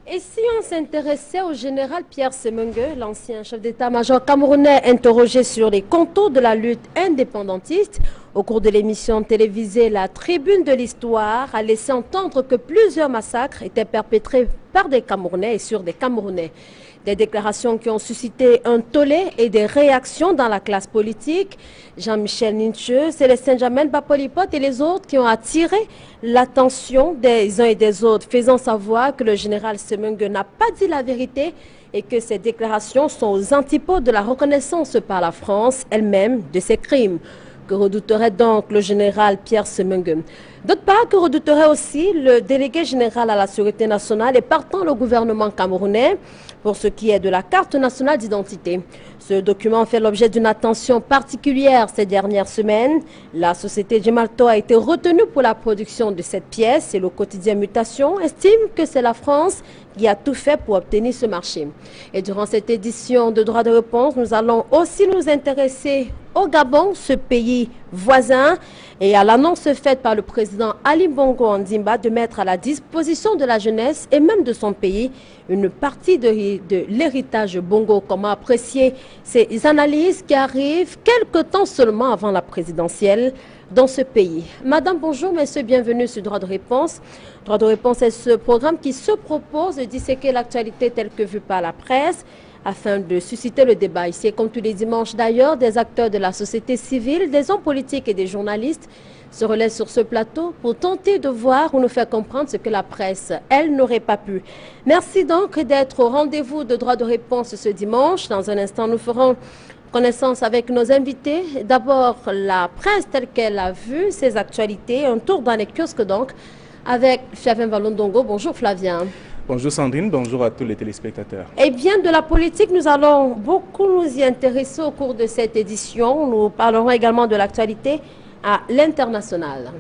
Et si on s'intéressait au général Pierre Semengue, l'ancien chef d'état-major camerounais interrogé sur les contours de la lutte indépendantiste, au cours de l'émission télévisée La Tribune de l'Histoire, a laissé entendre que plusieurs massacres étaient perpétrés par des Camerounais et sur des Camerounais. Des déclarations qui ont suscité un tollé et des réactions dans la classe politique. Jean-Michel Nincheux, Célestin Jamel, Bapolipote et les autres qui ont attiré l'attention des uns et des autres, faisant savoir que le général Semengue n'a pas dit la vérité et que ces déclarations sont aux antipodes de la reconnaissance par la France elle-même de ses crimes. Que redouterait donc le général Pierre Semengue? D'autre part, que redouterait aussi le délégué général à la sécurité nationale et partant le gouvernement camerounais pour ce qui est de la carte nationale d'identité. Ce document fait l'objet d'une attention particulière ces dernières semaines. La société Gemalto a été retenue pour la production de cette pièce et le quotidien Mutation estime que c'est la France qui a tout fait pour obtenir ce marché. Et durant cette édition de Droit de réponse, nous allons aussi nous intéresser au Gabon, ce pays voisin, et à l'annonce faite par le président Ali Bongo Ondimba de mettre à la disposition de la jeunesse et même de son pays une partie de l'héritage Bongo. Comment apprécier ces analyses qui arrivent quelques temps seulement avant la présidentielle dans ce pays? Madame, bonjour, messieurs, bienvenue sur Droit de réponse. Droit de réponse est ce programme qui se propose de disséquer l'actualité telle que vue par la presse, afin de susciter le débat. Ici, comme tous les dimanches d'ailleurs, des acteurs de la société civile, des hommes politiques et des journalistes se relaient sur ce plateau pour tenter de voir ou nous faire comprendre ce que la presse, elle, n'aurait pas pu. Merci donc d'être au rendez-vous de Droit de réponse ce dimanche. Dans un instant, nous ferons connaissance avec nos invités. D'abord, la presse telle qu'elle a vu ses actualités. Un tour dans les kiosques donc avec Flavien Valondongo. Bonjour Flavien. Bonjour Sandrine, bonjour à tous les téléspectateurs. Eh bien, de la politique, nous allons beaucoup nous y intéresser au cours de cette édition. Nous parlerons également de l'actualité à l'international.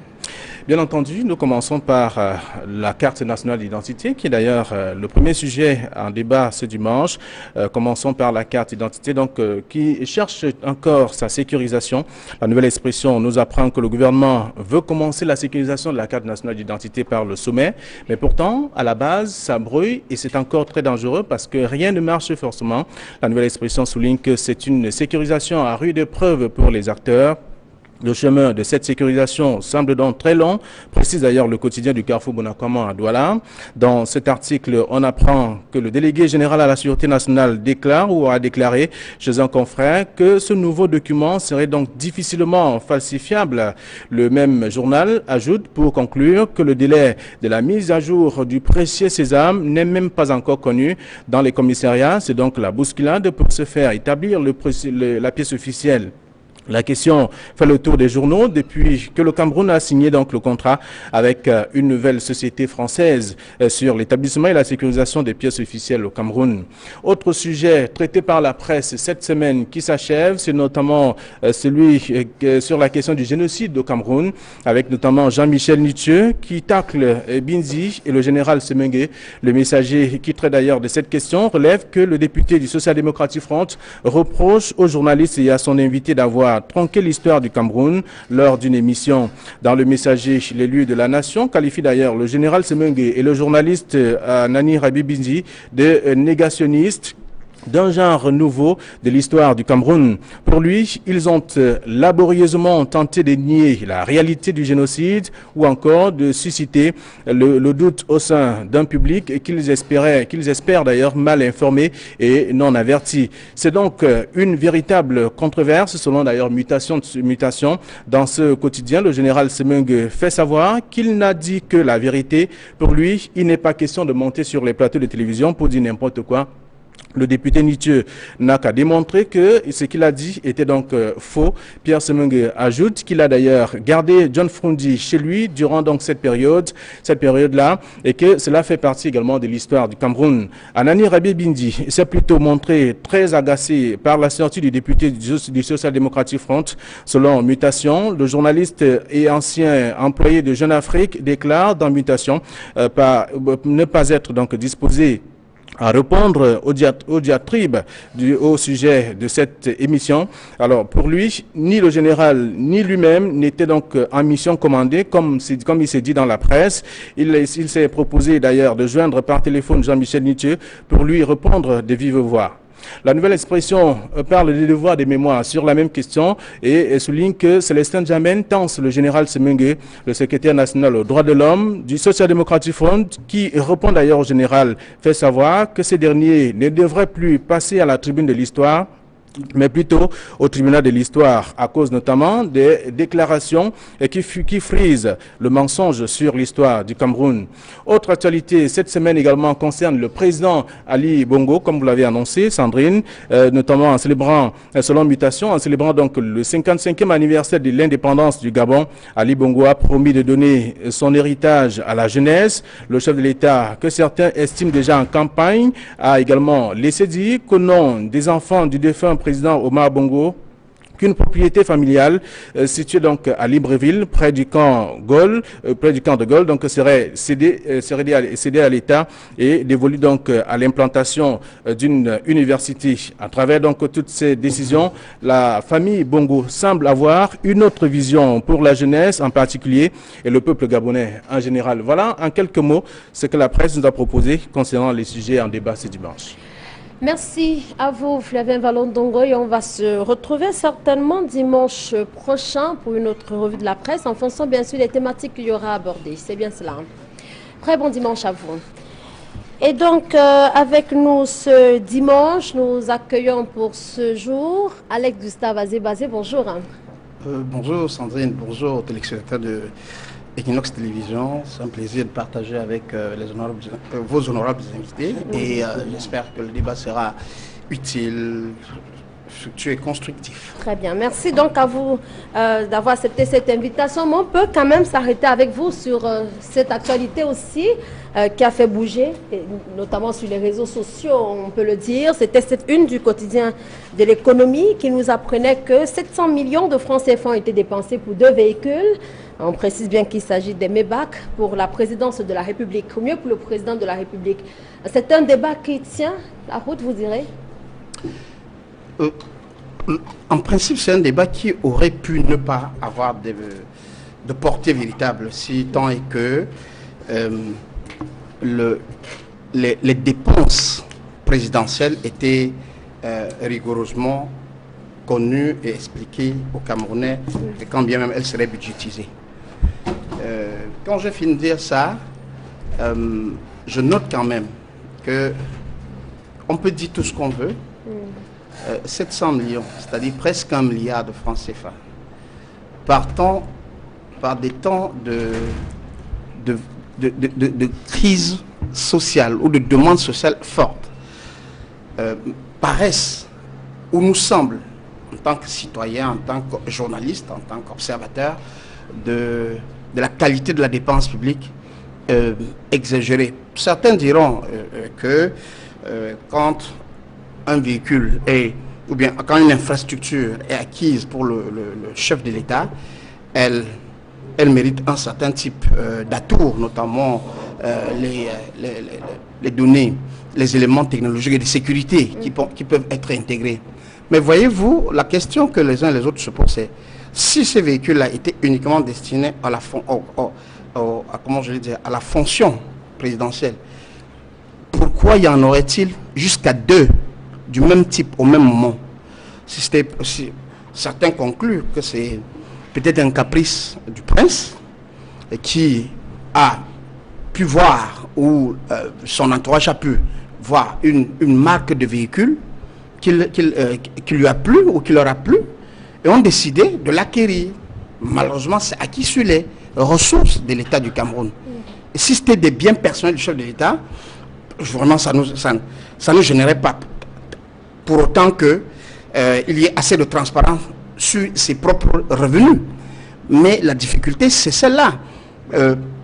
Bien entendu, nous commençons par la carte nationale d'identité, qui est d'ailleurs le premier sujet en débat ce dimanche. Commençons par la carte d'identité, qui cherche encore sa sécurisation. La nouvelle expression nous apprend que le gouvernement veut commencer la sécurisation de la carte nationale d'identité par le sommet. Mais pourtant, à la base, ça brouille et c'est encore très dangereux parce que rien ne marche forcément. La nouvelle expression souligne que c'est une sécurisation à rude épreuve pour les acteurs. Le chemin de cette sécurisation semble donc très long, précise d'ailleurs le quotidien du Carrefour Bonacama à Douala. Dans cet article, on apprend que le délégué général à la sécurité nationale déclare ou a déclaré chez un confrère que ce nouveau document serait donc difficilement falsifiable. Le même journal ajoute pour conclure que le délai de la mise à jour du précieux sésame n'est même pas encore connu dans les commissariats. C'est donc la bousculade pour se faire établir la pièce officielle. La question fait le tour des journaux depuis que le Cameroun a signé donc le contrat avec une nouvelle société française sur l'établissement et la sécurisation des pièces officielles au Cameroun. Autre sujet traité par la presse cette semaine qui s'achève, c'est notamment celui sur la question du génocide au Cameroun, avec notamment Jean-Michel Nincheux qui tacle Binzi et le général Semengue. Le messager qui traite d'ailleurs de cette question relève que le député du Social Democratic Front reproche aux journalistes et à son invité d'avoir tronqué l'histoire du Cameroun lors d'une émission. Dans le messager, l'élu de la nation qualifie d'ailleurs le général Semengue et le journaliste Nani Rabi-Binzi de négationnistes d'un genre nouveau de l'histoire du Cameroun. Pour lui, ils ont laborieusement tenté de nier la réalité du génocide ou encore de susciter le doute au sein d'un public qu'ils espèrent d'ailleurs mal informé et non averti. C'est donc une véritable controverse selon d'ailleurs Mutation. Dans ce quotidien, le général Semengue fait savoir qu'il n'a dit que la vérité. Pour lui, il n'est pas question de monter sur les plateaux de télévision pour dire n'importe quoi. Le député Nincheux n'a qu'à démontrer que ce qu'il a dit était donc faux. Pierre Semengue ajoute qu'il a d'ailleurs gardé John Frundi chez lui durant donc cette période-là, et que cela fait partie également de l'histoire du Cameroun. Nani Rabi-Binzi s'est plutôt montré très agacé par la sortie du député du Social Democratic Front. Selon Mutation, le journaliste et ancien employé de Jeune Afrique déclare dans Mutation ne pas être donc disposé à répondre aux diatribes au sujet de cette émission. Alors pour lui, ni le général ni lui-même n'étaient donc en mission commandée, comme il s'est dit dans la presse. Il s'est proposé d'ailleurs de joindre par téléphone Jean-Michel Nitieux pour lui répondre de vive voix. La nouvelle expression parle des devoirs des mémoires sur la même question et souligne que Célestin Djamène Tance, le général Semengue, le secrétaire national aux droits de l'homme du Social Democratic Front, qui répond d'ailleurs au général, fait savoir que ces derniers ne devraient plus passer à la tribune de l'histoire, mais plutôt au tribunal de l'histoire, à cause notamment des déclarations qui frisent le mensonge sur l'histoire du Cameroun. Autre actualité, cette semaine également concerne le président Ali Bongo, comme vous l'avez annoncé, Sandrine, notamment en célébrant, selon mutation, en célébrant donc le 55e anniversaire de l'indépendance du Gabon. Ali Bongo a promis de donner son héritage à la jeunesse. Le chef de l'État, que certains estiment déjà en campagne, a également laissé dire qu'au nom des enfants du défunt président Omar Bongo, qu'une propriété familiale située donc à Libreville, près du camp de Gaulle, donc serait cédée à l'État et dévolue donc à l'implantation d'une université. À travers donc toutes ces décisions, la famille Bongo semble avoir une autre vision pour la jeunesse en particulier et le peuple gabonais en général. Voilà en quelques mots ce que la presse nous a proposé concernant les sujets en débat ce dimanche. Merci à vous, Flavien Vallon-Dongo, et on va se retrouver certainement dimanche prochain pour une autre revue de la presse, en fonction bien sûr des thématiques qu'il y aura abordées. C'est bien cela. Très bon dimanche à vous. Et donc, avec nous ce dimanche, nous accueillons pour ce jour Alex Gustave Azé-Bazé. Bonjour. Bonjour Sandrine, bonjour aux téléspectateurs de Equinox Télévision. C'est un plaisir de partager avec vos honorables invités et j'espère que le débat sera utile, fructueux et constructif. Très bien, merci donc à vous d'avoir accepté cette invitation. Mais on peut quand même s'arrêter avec vous sur cette actualité aussi qui a fait bouger, et notamment sur les réseaux sociaux, on peut le dire. C'était cette une du quotidien de l'économie qui nous apprenait que 700 millions de francs CFA ont été dépensés pour 2 véhicules. On précise bien qu'il s'agit des Maybach pour la présidence de la République, ou mieux pour le président de la République. C'est un débat qui tient la route, vous direz? En principe, c'est un débat qui aurait pu ne pas avoir de portée véritable, si tant est que les dépenses présidentielles étaient rigoureusement connues et expliquées aux Camerounais, et quand bien même elles seraient budgétisées. Quand je finis de dire ça, je note quand même que on peut dire tout ce qu'on veut. 700 millions, c'est-à-dire presque 1 milliard de francs CFA, partant par des temps de crise sociale ou de demande sociale forte, paraissent ou nous semblent, en tant que citoyens, en tant que journalistes, en tant qu'observateurs, de la qualité de la dépense publique exagérée. Certains diront que quand un véhicule ou bien quand une infrastructure est acquise pour le chef de l'État, elle mérite un certain type d'atours, notamment les données, les éléments technologiques et de sécurité qui peuvent être intégrés. Mais voyez-vous, la question que les uns et les autres se posent, c'est si ces véhicules-là étaient uniquement destinés à la, à la fonction présidentielle, pourquoi y en aurait-il jusqu'à 2 du même type au même moment? Si certains concluent que c'est peut-être un caprice du prince qui a pu voir, ou son entourage a pu voir une marque de véhicule qui lui a plu ou qui leur a plu, et ont décidé de l'acquérir. Malheureusement, c'est acquis sur les ressources de l'État du Cameroun. Et si c'était des biens personnels du chef de l'État, vraiment, ça ne générait pas. Pour autant qu'il y ait assez de transparence sur ses propres revenus. Mais la difficulté, c'est celle-là.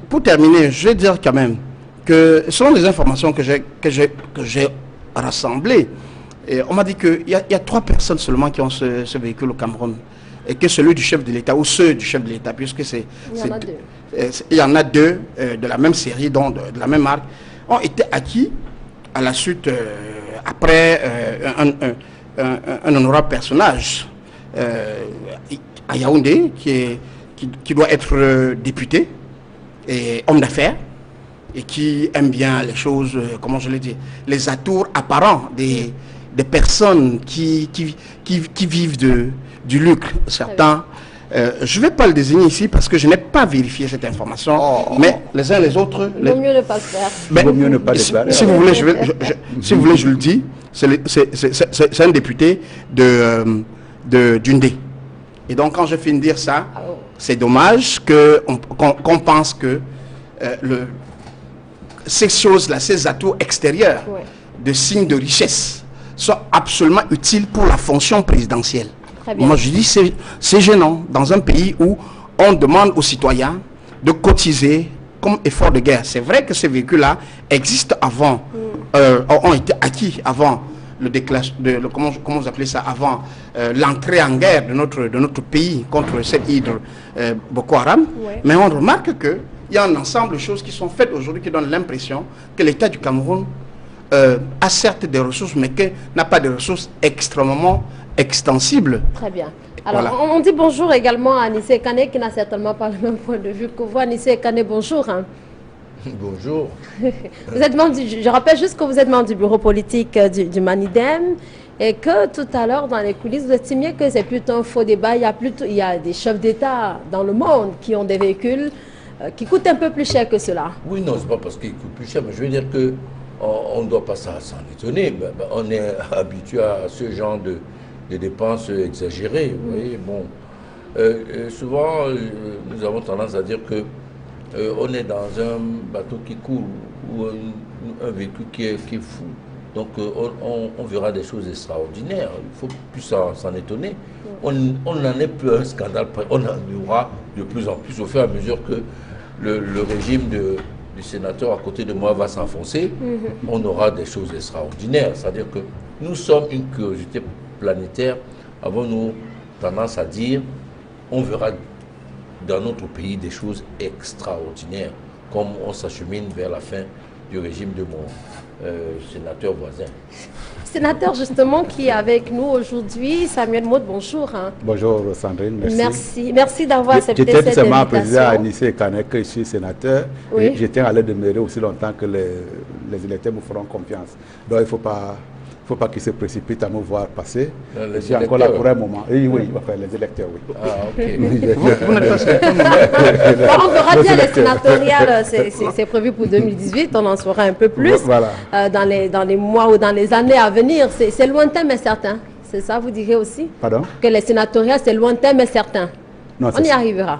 Pour terminer, je vais dire quand même que selon les informations que j'ai rassemblées, on m'a dit qu'il y a 3 personnes seulement qui ont ce véhicule au Cameroun. Et que celui du chef de l'État, ou ceux du chef de l'État, puisque c'est... Il y en a 2 de la même série, donc de la même marque, ont été acquis à la suite, après un honorable personnage à Yaoundé qui doit être député et homme d'affaires et qui aime bien les choses, comment je l'ai dit, les atours apparents des personnes qui vivent du lucre. Certains, je ne vais pas le désigner ici parce que je n'ai pas vérifié cette information, mais les uns les autres... Il vaut mieux ne pas le faire. Il vaut mieux ne pas déclarer. Si vous voulez, si vous voulez, je le dis, c'est un député d'Undé. Et donc, quand je finis de dire ça, c'est dommage qu'on pense que ces choses-là, ces atouts extérieurs de signes de richesse sont absolument utiles pour la fonction présidentielle. Moi, je dis c'est gênant dans un pays où on demande aux citoyens de cotiser comme effort de guerre. C'est vrai que ces véhicules-là existent avant, ont été acquis avant comment vous appelez ça, avant l'entrée en guerre de notre pays contre cette hydre Boko Haram. Mais on remarque qu'il y a un ensemble de choses qui sont faites aujourd'hui qui donnent l'impression que l'État du Cameroun a certes des ressources, mais que n'a pas de ressources extrêmement extensibles. Très bien. Alors, on dit bonjour également à Anissé Kane, qui n'a certainement pas le même point de vue que vous. Anissé Kane, bonjour. Bonjour. Vous êtes membre je rappelle juste que vous êtes membre du bureau politique du Manidem et que tout à l'heure, dans les coulisses, vous estimiez que c'est plutôt un faux débat. Il y a des chefs d'État dans le monde qui ont des véhicules qui coûtent un peu plus cher que cela. Oui, non, c'est pas parce qu'ils coûtent plus cher, mais je veux dire que on ne doit pas s'en étonner. On est habitué à ce genre de dépenses exagérées. Vous voyez, bon. Souvent, nous avons tendance à dire que on est dans un bateau qui coule ou un véhicule qui est fou. Donc on verra des choses extraordinaires. Il ne faut plus s'en étonner. On n'en est plus un scandale. On en aura de plus en plus au fur et à mesure que le régime du sénateur à côté de moi va s'enfoncer. On aura des choses extraordinaires. C'est-à-dire que nous sommes une curiosité planétaire. Avons-nous tendance à dire on verra dans notre pays des choses extraordinaires, comme on s'achemine vers la fin du régime de mon sénateur voisin. Sénateur, justement, qui est avec nous aujourd'hui, Samuel Maud, bonjour. Bonjour Sandrine, merci. Merci d'avoir accepté cette invitation. J'étais seulement président à Anissé Kane, que je suis sénateur, et je tiens à le demeurer aussi longtemps que les électeurs me feront confiance. Donc il ne faut pas qu'ils se précipitent à me voir passer. Je suis encore là pour un moment. Oui, enfin, les électeurs, oui. Ah, ok. Vous n'êtes pas sénateur, on verra bien les sénatoriales, c'est prévu pour 2018, on en saura un peu plus dans les mois ou dans les années à venir. C'est lointain mais certain. C'est ça, vous direz aussi? Pardon? Que les sénatoriales, c'est lointain mais certain. Non, on y arrivera.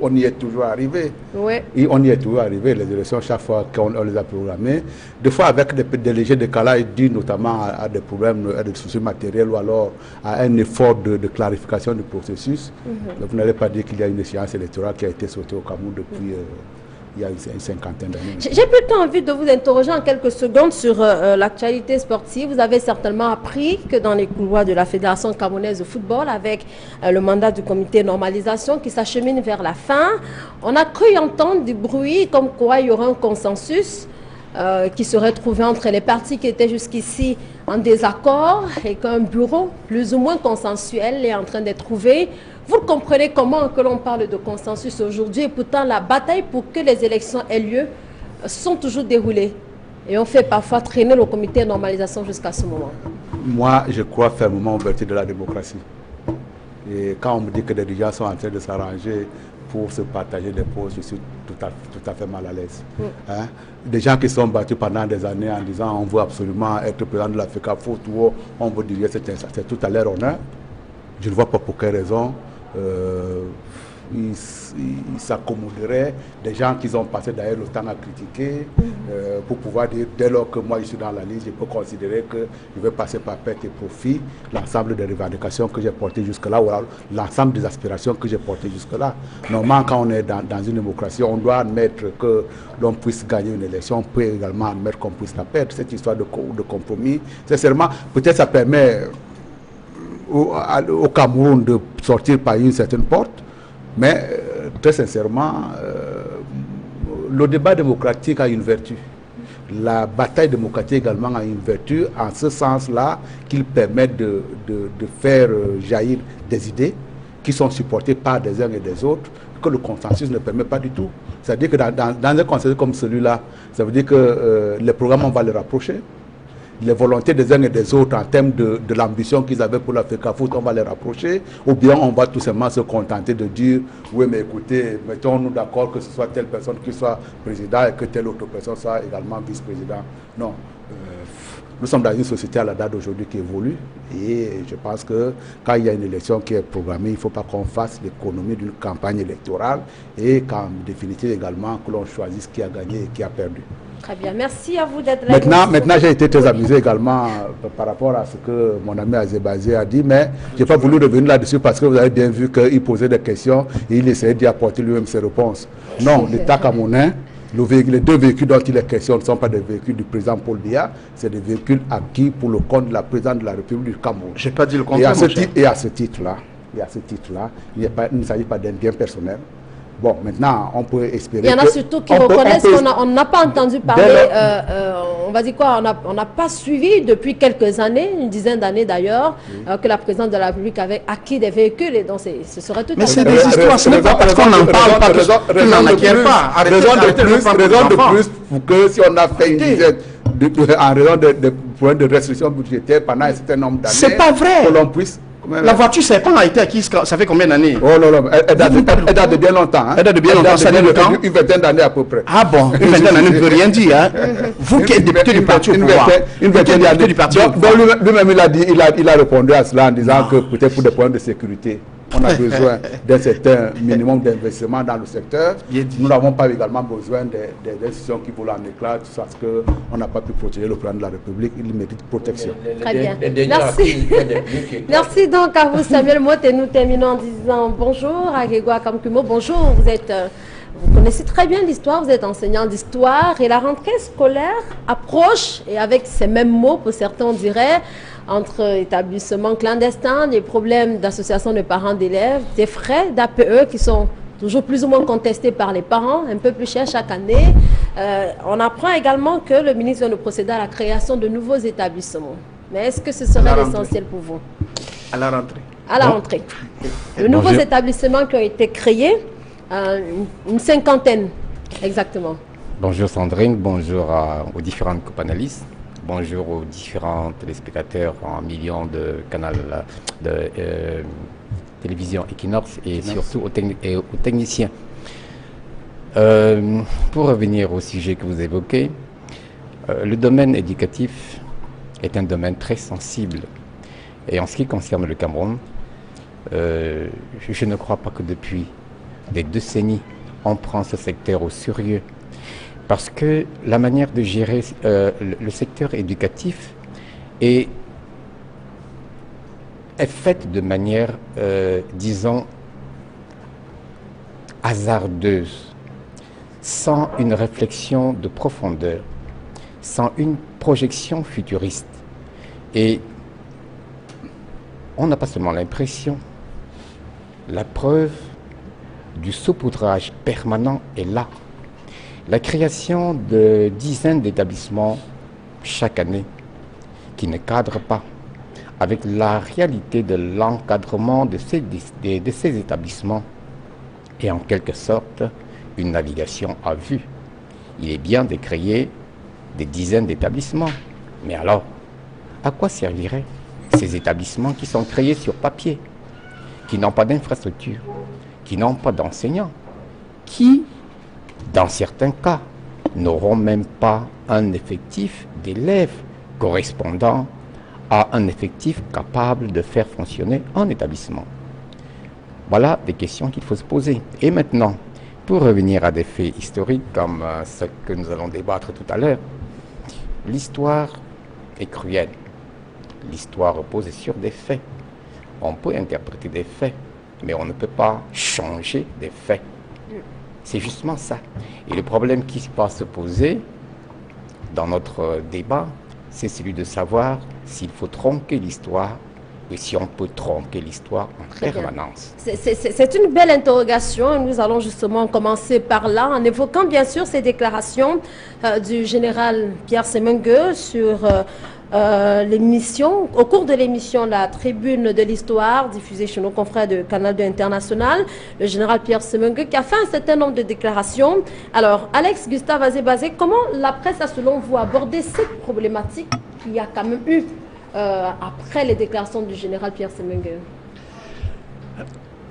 On y est toujours arrivé. Oui. Et on y est toujours arrivé. Les élections, chaque fois qu'on les a programmées, des fois avec des légers décalages dus notamment à des problèmes, à des soucis matériels ou alors à un effort de clarification du processus. Vous n'allez pas dire qu'il y a une échéance électorale qui a été sautée au Cameroun depuis il y a une cinquantaine d'années. J'ai plutôt envie de vous interroger en quelques secondes sur l'actualité sportive. Vous avez certainement appris que dans les couloirs de la Fédération camerounaise de football, avec le mandat du comité de normalisation qui s'achemine vers la fin, on a cru entendre du bruit comme quoi il y aurait un consensus qui serait trouvé entre les partis qui étaient jusqu'ici en désaccord et qu'un bureau plus ou moins consensuel est en train d'être trouvé. Vous comprenez comment que l'on parle de consensus aujourd'hui et pourtant la bataille pour que les élections aient lieu sont toujours déroulées. Et on fait parfois traîner le comité de normalisation jusqu'à ce moment. Moi, je crois fermement au vertu de la démocratie. Et quand on me dit que des gens sont en train de s'arranger pour se partager des postes, je suis tout à fait mal à l'aise. Hein? Des gens qui sont battus pendant des années en disant on veut absolument être président de l'Africa Football, on veut dire c'est tout à leur honneur. Je ne vois pas pour quelle raison ils s'accommoderaient des gens qui ont passé d'ailleurs le temps à critiquer pour pouvoir dire dès lors que moi je suis dans la liste, je peux considérer que je vais passer par perte et profit l'ensemble des revendications que j'ai portées jusque-là ou l'ensemble des aspirations que j'ai portées jusque-là. Normalement, quand on est dans une démocratie, on doit admettre que l'on puisse gagner une élection, on peut également admettre qu'on puisse la perdre. Cette histoire de compromis, sincèrement, peut-être ça permet au Cameroun de sortir par une certaine porte, mais très sincèrement, le débat démocratique a une vertu. la bataille démocratique également a une vertu en ce sens-là qu'il permet de faire jaillir des idées qui sont supportées par des uns et des autres, que le consensus ne permet pas du tout. C'est-à-dire que dans un consensus comme celui-là, ça veut dire que les programmes, on va les rapprocher. Les volontés des uns et des autres en termes de l'ambition qu'ils avaient pour l'Africa Foot, on va les rapprocher, ou bien on va tout simplement se contenter de dire oui mais écoutez, mettons-nous d'accord que ce soit telle personne qui soit président et que telle autre personne soit également vice-président. Non. Nous sommes dans une société à la date d'aujourd'hui qui évolue et je pense que quand il y a une élection qui est programmée, il ne faut pas qu'on fasse l'économie d'une campagne électorale et qu'en définitive également que l'on choisisse qui a gagné et qui a perdu. Très bien, merci à vous d'être là. Maintenant j'ai été très amusé également par rapport à ce que mon ami Azebazé a dit, mais je n'ai pas voulu revenir là-dessus parce que vous avez bien vu qu'il posait des questions et il essayait d'y apporter lui-même ses réponses. Non, l'État camerounais, les deux véhicules dont il est question ne sont pas des véhicules du président Paul Biya, c'est des véhicules acquis pour le compte de la présidente de la République du Cameroun. Je n'ai pas dit le contraire. Et à ce titre-là, il ne s'agit pas d'un bien personnel. Bon, maintenant, on peut espérer. Il y en a surtout qui reconnaissent qu'on n'a pas entendu parler, on va dire quoi, on n'a pas suivi depuis quelques années, une dizaine d'années d'ailleurs, que la présidente de la République avait acquis des véhicules et donc ce serait tout à fait... Mais c'est des histoires, ce n'est pas parce qu'on n'en parle pas qu'on n'en acquiert pas. Raison de plus pour que si on a fait une dizaine, en raison de problèmes de restrictions budgétaires pendant un certain nombre d'années, c'est pas vrai. Que l'on puisse... La voiture Serpent a été acquise, ça fait combien d'années? Oh non, non, elle date de bien longtemps. Hein. Elle date de bien longtemps, ça date de quand? Une vingtaine d'années à peu près. Ah bon, une vingtaine d'années ne veut rien dire. Hein. Vous qui êtes député du parti au pouvoir. Une vingtaine d'années du parti. Donc lui-même il a répondu à cela en disant que peut-être pour des problèmes de sécurité, on a besoin d'un certain minimum d'investissement dans le secteur. Nous n'avons pas également besoin des institutions qui volent en éclat, parce qu'on n'a pas pu protéger le président de la République. Il mérite protection. Très bien. Merci. Merci donc à vous, Samuel Mot. Et nous terminons en disant bonjour à Grégoire Kamkumo. Bonjour, vous connaissez très bien l'histoire, vous êtes enseignant d'histoire et la rentrée scolaire approche, et avec ces mêmes mots, pour certains on dirait, entre établissements clandestins, des problèmes d'association de parents d'élèves, des frais d'APE qui sont toujours plus ou moins contestés par les parents, un peu plus chers chaque année. On apprend également que le ministre vient de procéder à la création de nouveaux établissements. Mais est-ce que ce serait l'essentiel pour vous? À la rentrée. À la rentrée. De nouveaux établissements qui ont été créés, une cinquantaine exactement. Bonjour Sandrine, bonjour aux différents co-panélistes, bonjour aux différents téléspectateurs en millions de canaux de télévision Equinox et surtout aux techniciens. Pour revenir au sujet que vous évoquez, le domaine éducatif est un domaine très sensible. Et en ce qui concerne le Cameroun, je ne crois pas que depuis des décennies, on prend ce secteur au sérieux. Parce que la manière de gérer le secteur éducatif est faite de manière, disons, hasardeuse, sans une réflexion de profondeur, sans une projection futuriste. Et on n'a pas seulement l'impression, la preuve du saupoudrage permanent est là. La création de dizaines d'établissements chaque année qui ne cadrent pas avec la réalité de l'encadrement de ces établissements est en quelque sorte une navigation à vue. Il est bien de créer des dizaines d'établissements, mais alors, à quoi serviraient ces établissements qui sont créés sur papier, qui n'ont pas d'infrastructure, qui n'ont pas d'enseignants, qui, dans certains cas, n'auront même pas un effectif d'élèves correspondant à un effectif capable de faire fonctionner un établissement? Voilà des questions qu'il faut se poser. Et maintenant, pour revenir à des faits historiques comme ce que nous allons débattre tout à l'heure, l'histoire est cruelle. L'histoire repose sur des faits. On peut interpréter des faits, mais on ne peut pas changer des faits. C'est justement ça. Et le problème qui va se poser dans notre débat, c'est celui de savoir s'il faut tronquer l'histoire et si on peut tronquer l'histoire en permanence. C'est une belle interrogation et nous allons justement commencer par là en évoquant bien sûr ces déclarations du général Pierre Semengue sur l'émission, au cours de l'émission La Tribune de l'Histoire, diffusée chez nos confrères de Canal 2 International, le général Pierre Semengue qui a fait un certain nombre de déclarations. Alors, Alex Gustave Azébazé, comment la presse a selon vous abordé cette problématique qu'il y a quand même eu après les déclarations du général Pierre Semengue?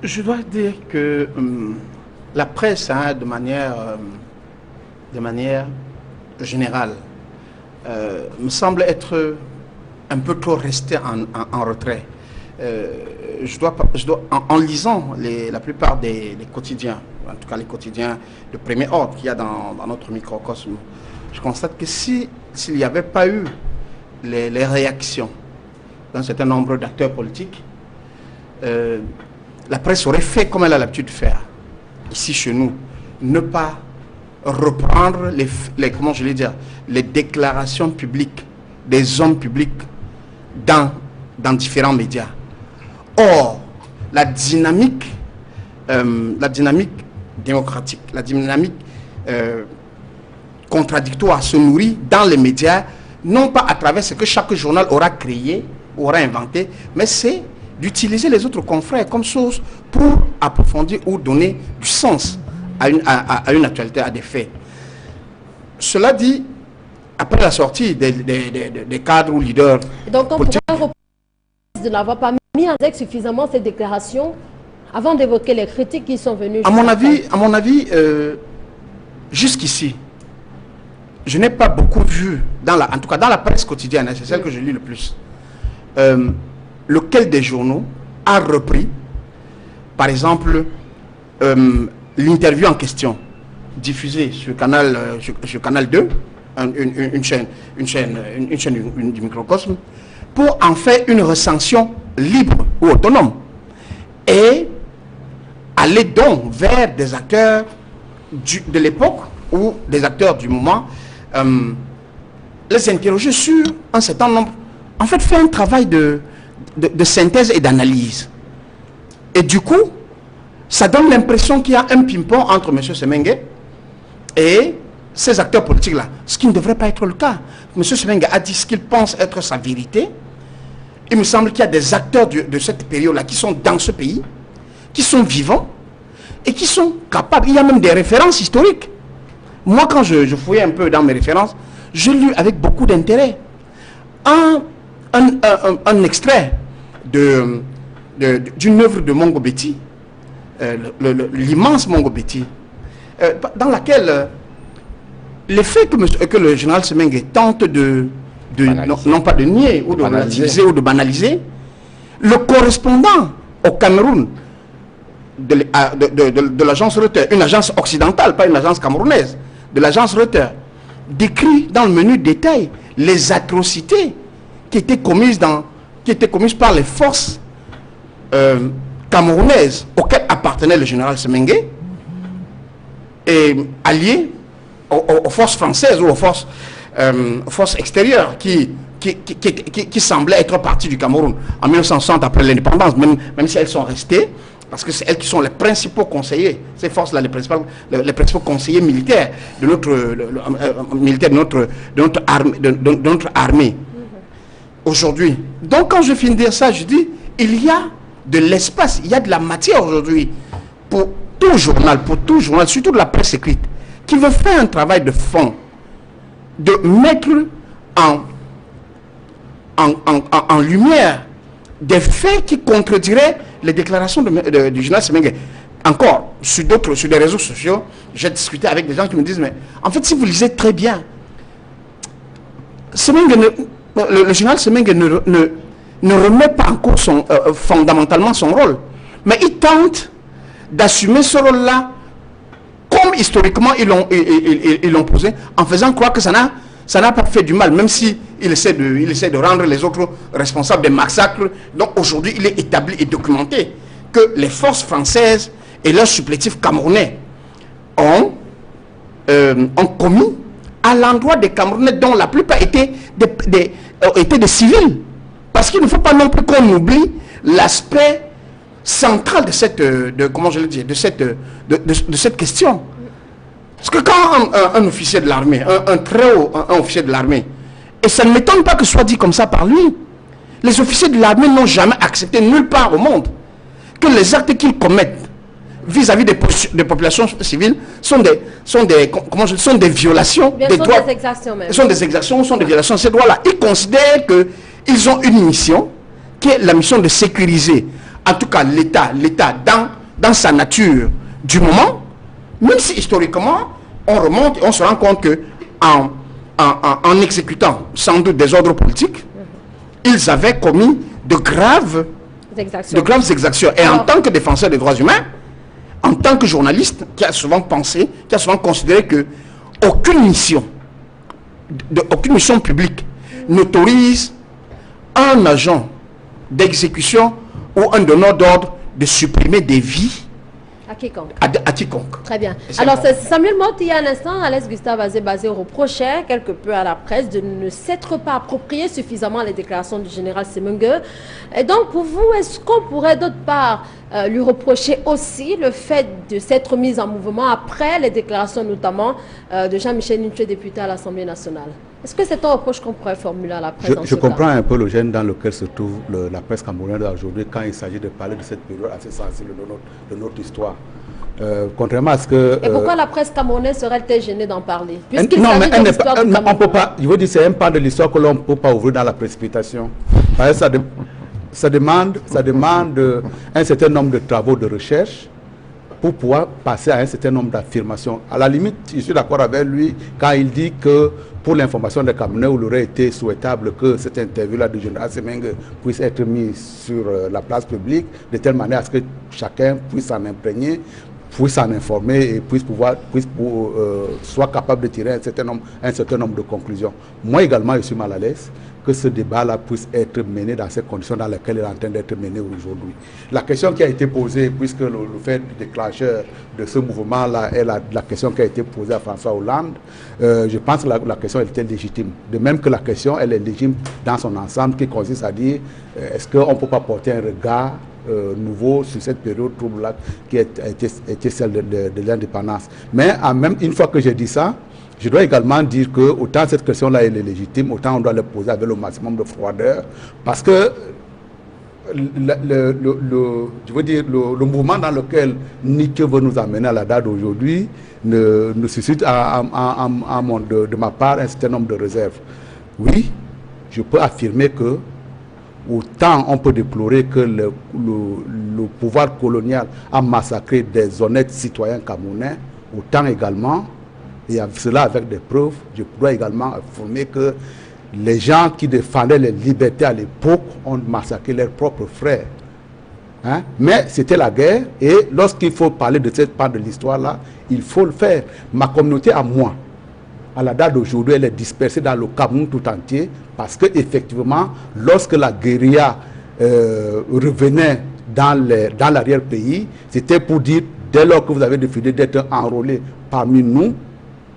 Je dois dire que la presse, hein, de manière générale, me semble être un peu trop restée en retrait. En lisant la plupart des quotidiens, en tout cas les quotidiens de premier ordre qu'il y a dans notre microcosme, je constate que s'il n'y avait pas eu les réactions d'un certain nombre d'acteurs politiques, la presse aurait fait comme elle a l'habitude de faire ici chez nous, ne pas reprendre comment je vais dire, les déclarations publiques des hommes publics dans différents médias. Or, la dynamique démocratique, la dynamique contradictoire se nourrit dans les médias, non pas à travers ce que chaque journal aura créé, aura inventé, mais c'est d'utiliser les autres confrères comme source pour approfondir ou donner du sens à une actualité, à des faits. Cela dit, après la sortie des cadres ou leaders donc on pourrait reprocher de n'avoir pas mis en exergue suffisamment ces déclarations avant d'évoquer les critiques qui sont venues. À mon avis, jusqu'ici, je n'ai pas beaucoup vu, en tout cas dans la presse quotidienne, c'est celle que je lis le plus, lequel des journaux a repris, par exemple, l'interview en question, diffusée sur Canal 2, une chaîne du microcosme, pour en faire une recension libre ou autonome et aller donc vers des acteurs de l'époque ou des acteurs du moment, les interroger sur un certain nombre, en fait faire un travail de synthèse et d'analyse. Et du coup, ça donne l'impression qu'il y a un ping-pong entre M. Semengue et ces acteurs politiques-là, ce qui ne devrait pas être le cas. M. Semengue a dit ce qu'il pense être sa vérité. Il me semble qu'il y a des acteurs de cette période-là qui sont dans ce pays, qui sont vivants et qui sont capables. Il y a même des références historiques. Moi, quand je fouillais un peu dans mes références, je lis avec beaucoup d'intérêt un extrait d'une œuvre de Mongo Betty, l'immense Mongo Betty, dans laquelle les faits que le général Semengue tente non pas de nier ou de relativiser ou de banaliser, le correspondant au Cameroun de l'agence Reuters, une agence occidentale, pas une agence camerounaise, de l'agence Reuters, décrit dans le menu détail les atrocités qui étaient commises par les forces camerounaises auxquelles appartenait le général Semengue et alliés aux forces françaises ou aux forces extérieures qui semblaient être parties du Cameroun en 1960 après l'indépendance, même si elles sont restées, parce que c'est elles qui sont les principaux conseillers, ces forces-là, les principaux conseillers militaires de notre armée aujourd'hui. Donc quand je finis de dire ça, je dis, il y a de l'espace, il y a de la matière aujourd'hui pour tout journal, surtout de la presse écrite, qui veut faire un travail de fond, de mettre en lumière des faits qui contrediraient les déclarations du général Semengue. Encore, sur des réseaux sociaux, j'ai discuté avec des gens qui me disent, mais en fait, si vous lisez très bien, le général Semengue ne remet pas en cause fondamentalement son rôle, mais il tente d'assumer ce rôle-là comme historiquement ils l'ont posé, en faisant croire que ça n'a pas fait du mal, même si il essaie de rendre les autres responsables des massacres. Donc aujourd'hui, il est établi et documenté que les forces françaises et leurs supplétifs camerounais ont commis à l'endroit des Camerounais dont la plupart étaient des civils, Parce qu'il ne faut pas non plus qu'on oublie l'aspect central de cette, comment je le dis, de cette question. Parce que quand un officier de l'armée, un très haut officier de l'armée, et ça ne m'étonne pas que ce soit dit comme ça par lui, les officiers de l'armée n'ont jamais accepté nulle part au monde que les actes qu'ils commettent vis-à-vis des populations civiles sont des violations des droits. Des exactions même. Sont des exactions, sont des violations de ces droits-là. Ils considèrent qu'ils ont une mission qui est la mission de sécuriser, en tout cas l'État dans sa nature du moment, même si historiquement, on remonte et on se rend compte que en exécutant sans doute des ordres politiques, ils avaient commis de graves exactions. Et en tant que défenseur des droits humains, en tant que journaliste qui a souvent pensé, qui a souvent considéré que aucune mission publique n'autorise un agent d'exécution ou un donneur d'ordre de supprimer des vies à quiconque. À quiconque. Très bien. Alors, Samuel Motte, il y a un instant, Alex Gustave Azebazé reprochait quelque peu à la presse de ne s'être pas approprié suffisamment les déclarations du général Semengue. Et donc, pour vous, est-ce qu'on pourrait d'autre part lui reprocher aussi le fait de s'être mis en mouvement après les déclarations notamment de Jean-Michel Nitoué, député à l'Assemblée nationale? Est-ce que c'est un reproche qu'on pourrait formuler à la presse? Je comprends un peu le gêne dans lequel se trouve la presse camerounaise aujourd'hui quand il s'agit de parler de cette période assez sensible de notre histoire. Contrairement à ce que... Et pourquoi la presse camerounaise serait-elle gênée d'en parler? Non, mais on peut pas... Je veux dire, c'est un pan de l'histoire que l'on ne peut pas ouvrir dans la précipitation. Parce que ça demande un certain nombre de travaux de recherche pour pouvoir passer à un certain nombre d'affirmations. À la limite, je suis d'accord avec lui quand il dit que pour l'information des Camerounais, il aurait été souhaitable que cette interview-là du général Semengue puisse être mise sur la place publique de telle manière à ce que chacun puisse s'en imprégner, puisse s'en informer et soit capable de tirer un certain nombre de conclusions. Moi également, je suis mal à l'aise que ce débat-là puisse être mené dans ces conditions dans lesquelles il est en train d'être mené aujourd'hui. La question qui a été posée, puisque le fait déclencheur de ce mouvement-là est la question qui a été posée à François Hollande, je pense que la question elle était légitime. De même que la question elle est légitime dans son ensemble, qui consiste à dire est-ce qu'on ne peut pas porter un regard nouveau sur cette période trouble-là qui était celle de l'indépendance. Mais même une fois que j'ai dit ça, je dois également dire que autant cette question-là elle est légitime, autant on doit la poser avec le maximum de froideur, parce que je veux dire, le mouvement dans lequel Nitoué veut nous amener à la date d'aujourd'hui ne suscite de ma part un certain nombre de réserves. Oui, je peux affirmer que autant on peut déplorer que le pouvoir colonial a massacré des honnêtes citoyens camerounais, autant également, et cela avec des preuves, je pourrais également affirmer que les gens qui défendaient les libertés à l'époque ont massacré leurs propres frères. Hein? Mais c'était la guerre, et lorsqu'il faut parler de cette part de l'histoire-là, il faut le faire. Ma communauté à moi, à la date d'aujourd'hui, elle est dispersée dans le Cameroun tout entier, parce qu'effectivement, lorsque la guérilla revenait dans l'arrière-pays, c'était pour dire, dès lors que vous avez décidé d'être enrôlé parmi nous,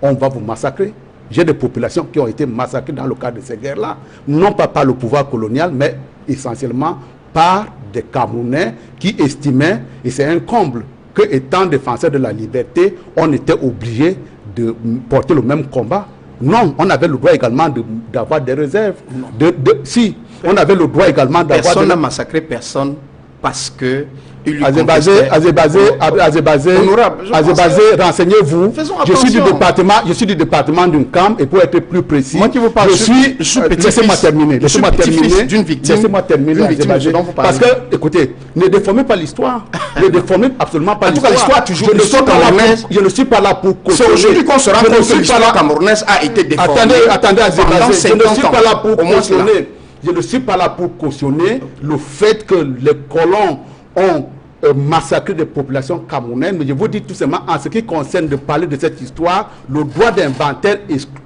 on va vous massacrer. J'ai des populations qui ont été massacrées dans le cadre de ces guerres-là, non pas par le pouvoir colonial, mais essentiellement par des Camerounais qui estimaient, et c'est un comble, que étant défenseurs de la liberté, on était obligé de porter le même combat. Non, on avait le droit également d'avoir des réserves. Si, on avait le droit également d'avoir... Personne n'a massacré personne parce que... Azebazé, renseignez-vous. Je suis du département d'une CAM, et pour être plus précis, moi qui vous parle, laissez-moi terminer. Laissez-moi terminer. Parce que, écoutez, ne déformez pas l'histoire. Ne déformez absolument pas l'histoire. Je ne suis pas là pour cautionner. C'est aujourd'hui qu'on se rend compte que l'histoire camerounaise a été déformée. Attendez, Azebazé, je ne suis pas là pour cautionner. Je ne suis pas là pour cautionner le fait que les colons ont massacré des populations camerounaises, mais je vous dis tout simplement, en ce qui concerne de parler de cette histoire, le droit d'inventaire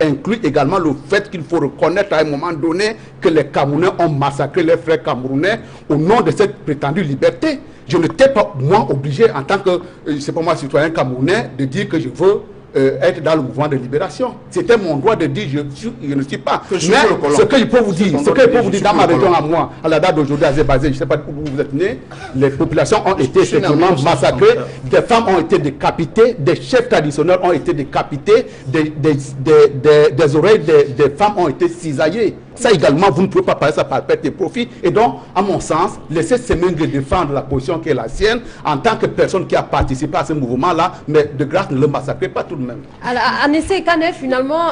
inclut également le fait qu'il faut reconnaître à un moment donné que les Camerounais ont massacré les frères camerounais au nom de cette prétendue liberté. Je n'étais pas, moi, obligé, en tant que, c'est pas moi, citoyen camerounais, de dire que je veux être dans le mouvement de libération. C'était mon droit de dire je ne suis pas. Que je suis Mais le colon. ce que je peux vous dire, dans ma région à moi, à la date d'aujourd'hui à Zébazé, je ne sais pas où vous êtes né, les populations ont été effectivement massacrées, des femmes ont été décapitées, des chefs traditionnels ont été décapités, des oreilles des femmes ont été cisaillées. Ça également, vous ne pouvez pas parler ça par perte et profit. Et donc, à mon sens, laissez Semengue défendre la position qui est la sienne en tant que personne qui a participé à ce mouvement-là, mais de grâce, ne le massacrez pas tout de même. Alors, Anissé Kane, finalement,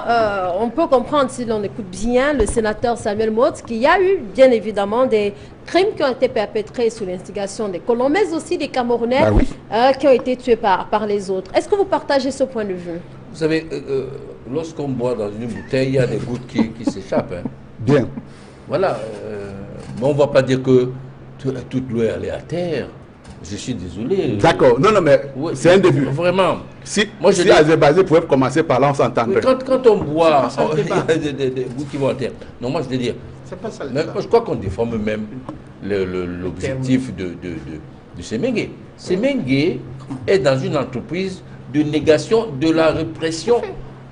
on peut comprendre, si l'on écoute bien, le sénateur Samuel Motz, qu'il y a eu, bien évidemment, des crimes qui ont été perpétrés sous l'instigation des colons, mais aussi des Camerounais qui ont été tués par les autres. Est-ce que vous partagez ce point de vue? Vous savez, lorsqu'on boit dans une bouteille, il y a des gouttes qui s'échappent. Hein. Bien. Voilà. Mais on ne va pas dire que toute l'eau est allée à terre. Je suis désolé. D'accord. Non, mais c'est un début. Vraiment. Si Azébazé pouvait commencer par là, on s'entendrait. Quand on boit, il y a des gouttes qui vont à terre. Non, moi je veux dire, je crois qu'on déforme même l'objectif de Semengue. Semengue est dans une entreprise de négation de la répression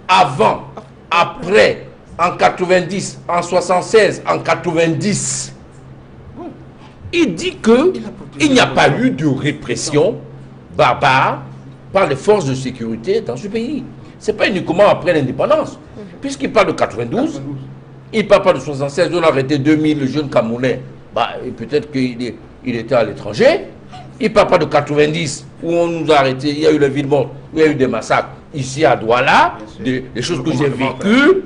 avant, après, en 90, en 76, en 90. Il dit qu'il n'y a pas eu de répression barbare par les forces de sécurité dans ce pays. Ce n'est pas uniquement après l'indépendance. Puisqu'il parle de 92, il ne parle pas de 76, on a arrêté 2000 jeunes Camerounais. Peut-être qu'il était à l'étranger. Il ne parle pas de 90, où on nous a arrêtés, il y a eu le Villemont, où il y a eu des massacres. Ici à Douala, des choses que j'ai vécues,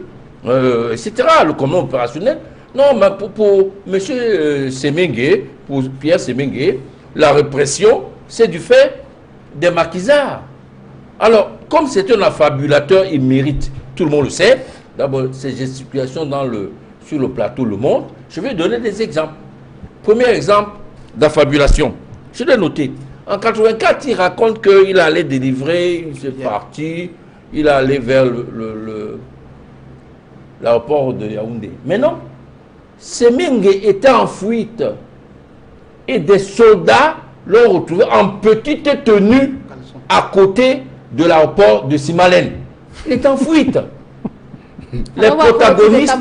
etc. Le commandement opérationnel. Non, mais pour M. Semengue, pour Pierre Semengue, la répression, c'est du fait des maquisards. Alors, comme c'est un affabulateur, il mérite, tout le monde le sait, d'abord, ses gesticulations sur le plateau Le Monde, je vais donner des exemples. Premier exemple d'affabulation, je l'ai noté. En 84, il raconte qu'il allait délivrer, il s'est parti, il allait vers l'aéroport de Yaoundé. Mais non, Semengue était en fuite et des soldats l'ont retrouvé en petite tenue à côté de l'aéroport de Simalène. Il est en fuite. Les protagonistes...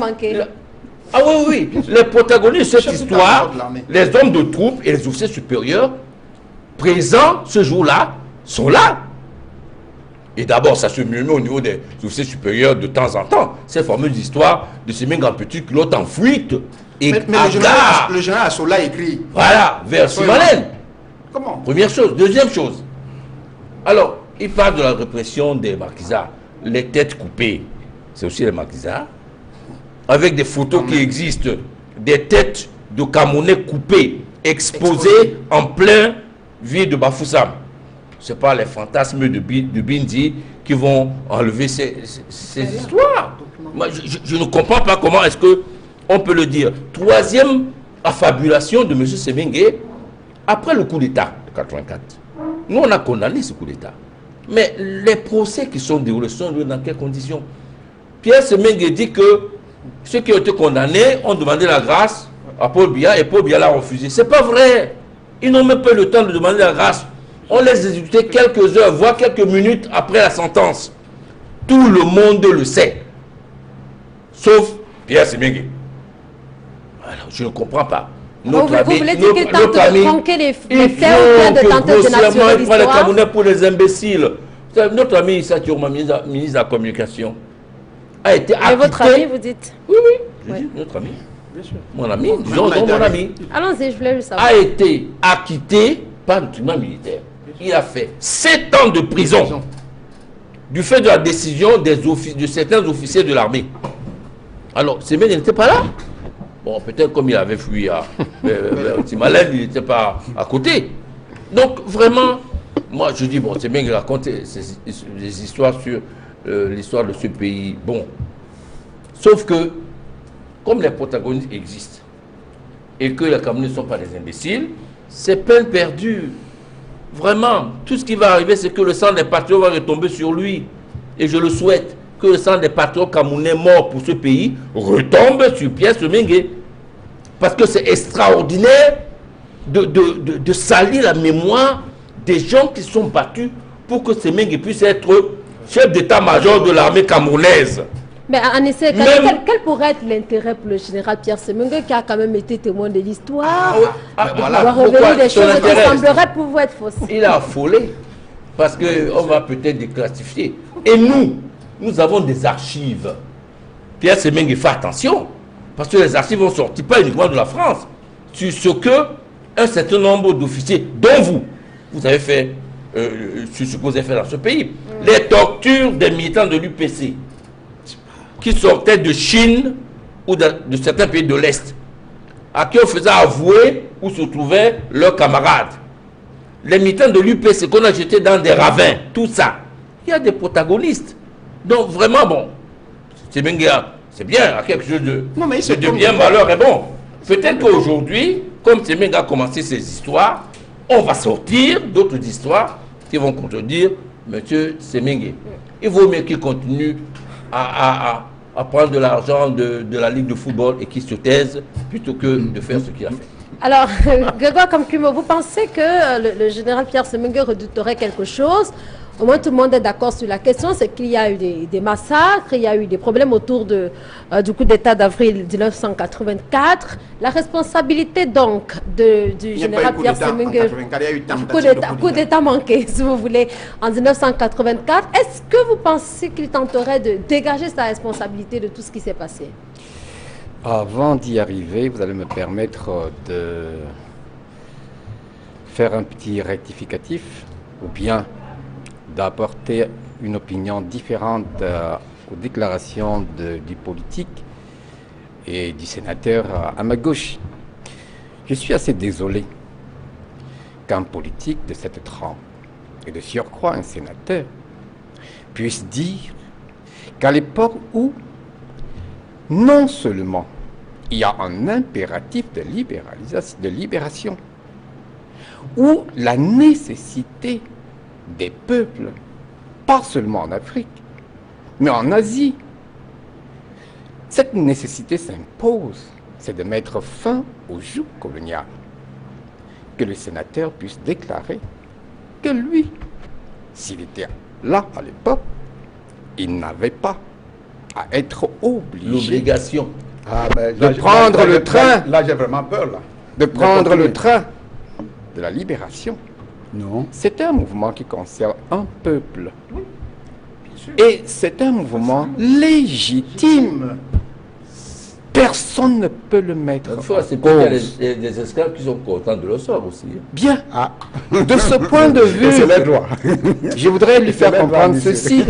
Ah oui, les protagonistes de cette histoire, les hommes de troupe et les officiers supérieurs présents ce jour-là sont là. Et d'abord, ça se murmure au niveau des officiers supérieurs de temps en temps. Cette fameuse histoire de Semengue en petit culotte en fuite. Et mais le général Assola écrit. Voilà, vers Simalène. Comment? Première chose. Deuxième chose. Alors, il parle de la répression des maquisards. Les têtes coupées, c'est aussi les maquisards. Avec des photos qui existent, des têtes de Camerounais coupées, exposées en plein ville de Bafoussam. Ce n'est pas les fantasmes de Bindi qui vont enlever ces histoires. Moi, je ne comprends pas comment est-ce qu'on peut le dire. Troisième affabulation de M. Semengue, après le coup d'État de 84. Nous, on a condamné ce coup d'État. Mais les procès qui sont déroulés sont dans quelles conditions? Pierre Semengue dit que ceux qui ont été condamnés ont demandé la grâce à Paul Biya et Paul Biya l'a refusé. Ce n'est pas vrai. Ils n'ont même pas eu le temps de demander la grâce. On les exécutait quelques heures, voire quelques minutes après la sentence. Tout le monde le sait. Sauf Pierre Semengue. Alors, je ne comprends pas. Vous voulez dire qu'il tente de tronquer les faits ou bien de tenter de nationaliser l'histoire? Il prend les Camerounais pour les imbéciles. Notre ami Issa Tourma, ministre de la Communication, a été acquitté. Et votre ami, vous dites? Oui, je dis notre ami. Bien sûr. Mon ami, disons donc mon ami. Allons-y, je voulais le savoir. A été acquitté par le tribunal militaire. Il a fait 7 ans de prison du fait de la décision de certains officiers de l'armée. Alors, Semengue n'était pas là. Bon, peut-être comme il avait fui à Simalène, il n'était pas à côté. Donc, vraiment, moi, je dis, bon, Semengue raconte des histoires sur l'histoire de ce pays. Bon. Sauf que, comme les protagonistes existent, et que les Camerounais ne sont pas des imbéciles, c'est peine perdue. Vraiment, tout ce qui va arriver, c'est que le sang des patriotes va retomber sur lui. Et je le souhaite, que le sang des patriotes camerounais morts pour ce pays retombe sur Pierre Semengue. Parce que c'est extraordinaire de salir la mémoire des gens qui sont battus pour que Semengue puisse être chef d'état-major de l'armée camerounaise. Mais en essai, Même- quel pourrait être l'intérêt pour le général Pierre Semengue qui a quand même été témoin de l'histoire Ah, de voilà. pouvoir Pourquoi révéler des son choses qui intérêt? sembleraient pouvoir être fausses. Il a affolé parce qu'on va peut-être déclassifier. Et nous avons des archives. Pierre Semengue, fait attention, parce que les archives vont sortir pas uniquement de la France, sur ce que un certain nombre d'officiers, dont vous avez fait, sur ce que vous avez fait dans ce pays, les tortures des militants de l'UPC, qui sortaient de Chine ou de certains pays de l'Est, à qui on faisait avouer où se trouvaient leurs camarades. Les militants de l'UPC qu'on a jetés dans des ravins, tout ça. Il y a des protagonistes. Donc vraiment, bon, c'est bien, à quelque chose Non, mais il se de trompe. bien malheur est bon. Peut-être qu'aujourd'hui, comme Semengue a commencé ses histoires, on va sortir d'autres histoires qui vont contredire M. Semengue. Il vaut mieux qu'il continue à prendre de l'argent de la Ligue de football et qu'il se taise plutôt que de faire ce qu'il a fait. Alors, Grégoire Kamkumo, vous pensez que le général Pierre Semengue redouterait quelque chose? Au moins, tout le monde est d'accord sur la question, c'est qu'il y a eu des massacres, il y a eu des problèmes autour du coup d'État d'avril 1984. La responsabilité donc du général Pierre Semengue, coup d'État manqué, si vous voulez, en 1984. Est-ce que vous pensez qu'il tenterait de dégager sa responsabilité de tout ce qui s'est passé? Avant d'y arriver, vous allez me permettre de faire un petit rectificatif ou bien d'apporter une opinion différente aux déclarations du politique et du sénateur à ma gauche. Je suis assez désolé qu'un politique de cette trempe, et de surcroît un sénateur, puisse dire qu'à l'époque où non seulement il y a un impératif de libération, où la nécessité des peuples, pas seulement en Afrique, mais en Asie, cette nécessité s'impose, c'est de mettre fin au joug colonial. Que le sénateur puisse déclarer que lui, s'il était là à l'époque, il n'avait pas à être obligé L'obligation. de prendre le train, Là, j'ai vraiment peur, là. de prendre continuer. le train de la libération. Non. C'est un mouvement qui concerne un peuple. Et c'est un mouvement légitime. Personne ne peut le mettre Il faut en accepter qu'il y a cause. des esclaves qui sont contents de leur sort aussi. Bien. Ah. De ce point de vue, C'est les droits. je voudrais lui faire C'est même comprendre pas ceci.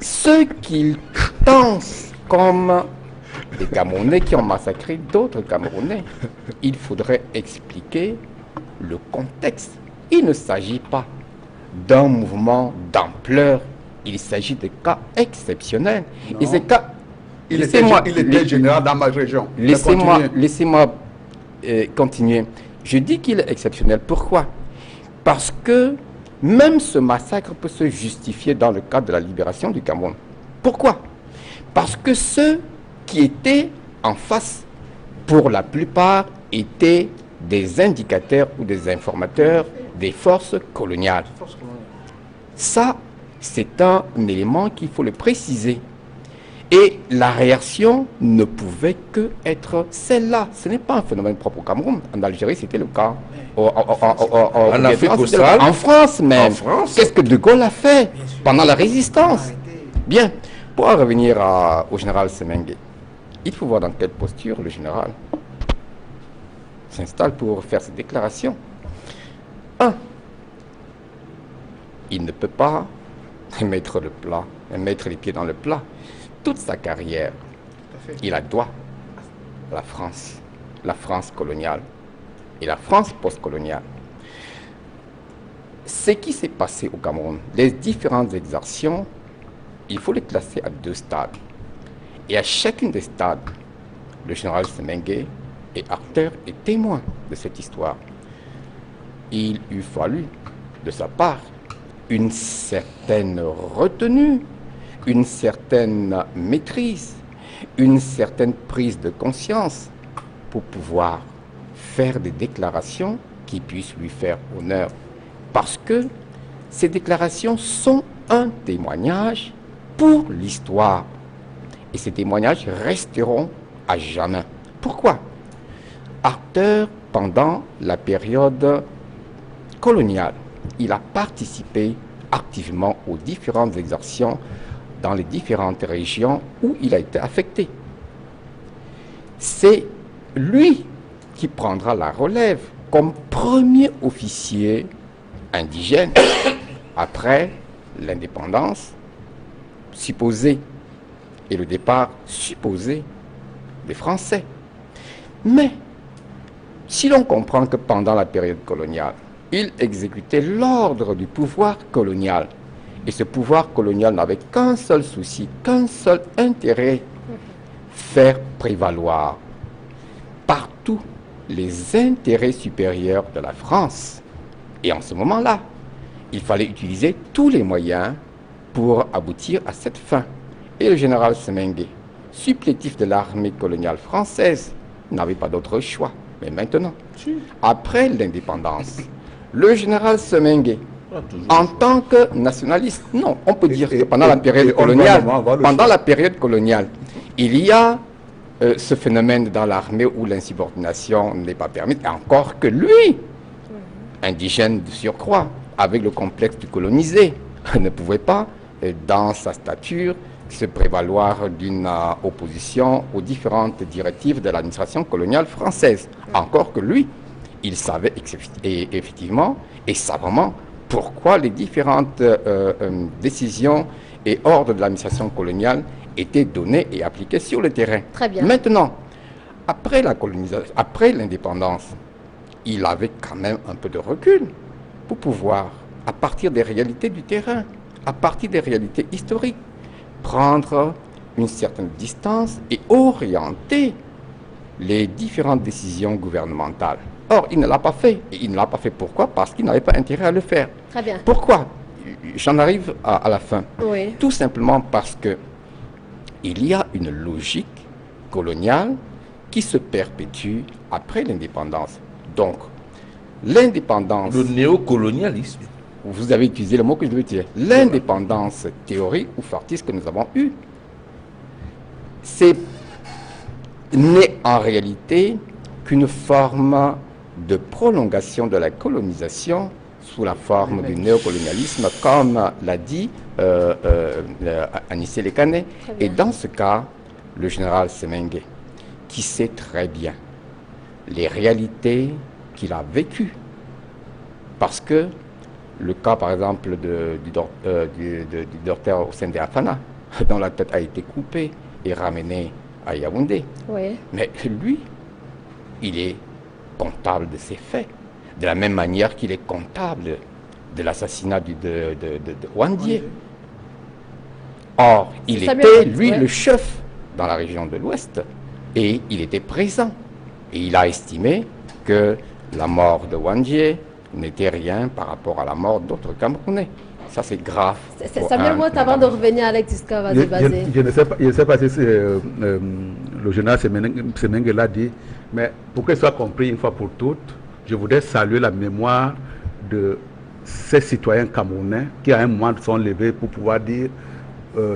Ceux qu'il pense comme des Camerounais qui ont massacré d'autres Camerounais, il faudrait expliquer le contexte. Il ne s'agit pas d'un mouvement d'ampleur, il s'agit de cas exceptionnels. Et ces cas, Il était général dans ma région. Laissez-moi continuer. Je dis qu'il est exceptionnel. Pourquoi? Parce que même ce massacre peut se justifier dans le cadre de la libération du Cameroun. Pourquoi? Parce que ceux qui étaient en face, pour la plupart, étaient des indicateurs ou des informateurs des forces coloniales. Ça, c'est un élément qu'il faut le préciser. Et la réaction ne pouvait que être celle-là. Ce n'est pas un phénomène propre au Cameroun. En Algérie, c'était le cas. En Afrique australe. En France même. En France. Qu'est-ce que De Gaulle a fait pendant la résistance? Bien. Pour en revenir au général Semengue, il faut voir dans quelle posture le général s'installe pour faire ses déclarations. Il ne peut pas mettre les pieds dans le plat. Toute sa carrière, il a droit à la France coloniale et la France postcoloniale. Ce qui s'est passé au Cameroun, les différentes exactions, il faut les classer à 2 stades. Et à chacune des stades, le général Semengue est acteur et témoin de cette histoire. Il eût fallu, de sa part, une certaine retenue, une certaine maîtrise, une certaine prise de conscience pour pouvoir faire des déclarations qui puissent lui faire honneur. Parce que ces déclarations sont un témoignage pour l'histoire. Et ces témoignages resteront à jamais. Pourquoi? Acteur pendant la période coloniale, il a participé activement aux différentes exactions dans les différentes régions où il a été affecté. C'est lui qui prendra la relève comme premier officier indigène après l'indépendance supposée et le départ supposé des Français. Mais si l'on comprend que pendant la période coloniale, il exécutait l'ordre du pouvoir colonial, et ce pouvoir colonial n'avait qu'un seul souci, qu'un seul intérêt, faire prévaloir partout les intérêts supérieurs de la France. Et en ce moment-là, il fallait utiliser tous les moyens pour aboutir à cette fin. Et le général Semengue, supplétif de l'armée coloniale française, n'avait pas d'autre choix. Mais maintenant, après l'indépendance, le général Semengue, en tant que nationaliste, non, on peut dire que pendant la période coloniale, il y a ce phénomène dans l'armée où l'insubordination n'est pas permise, et encore que lui, indigène de surcroît, avec le complexe du colonisé, ne pouvait pas, dans sa stature, se prévaloir d'une opposition aux différentes directives de l'administration coloniale française. Encore que lui, il savait effectivement et savamment pourquoi les différentes décisions et ordres de l'administration coloniale étaient donnés et appliqués sur le terrain. Très bien. Maintenant, après la colonisation, après l'indépendance, il avait quand même un peu de recul pour pouvoir, à partir des réalités du terrain, à partir des réalités historiques, prendre une certaine distance et orienter les différentes décisions gouvernementales. Or, il ne l'a pas fait. Et il ne l'a pas fait pourquoi? Parce qu'il n'avait pas intérêt à le faire. Très bien. Pourquoi? J'en arrive à la fin. Oui. Tout simplement parce que il y a une logique coloniale qui se perpétue après l'indépendance. Donc, l'indépendance... Le néocolonialisme. Vous avez utilisé le mot que je veux dire. L'indépendance théorique ou factice que nous avons eue, c'est n'est en réalité qu'une forme de prolongation de la colonisation sous la forme du néocolonialisme, comme l'a dit Anissé Lekane. Et dans ce cas, le général Semengue, qui sait très bien les réalités qu'il a vécues, parce que le cas, par exemple, du docteur Hossein Afana, dont la tête a été coupée et ramenée à Yaoundé. Oui. Mais lui, il est comptable de ces faits, de la même manière qu'il est comptable de l'assassinat de Wandié. Or, il était, lui, le chef dans la région de l'Ouest, et il était présent. Et il a estimé que la mort de Wandié n'était rien par rapport à la mort d'autres Camerounais. Ça, c'est grave. Samuel Mott, avant de revenir à Alex Diskava Debazé. Je ne sais pas si le général Semengue l'a dit, mais pour que ce soit compris une fois pour toutes, je voudrais saluer la mémoire de ces citoyens camerounais qui, à un moment, sont levés pour pouvoir dire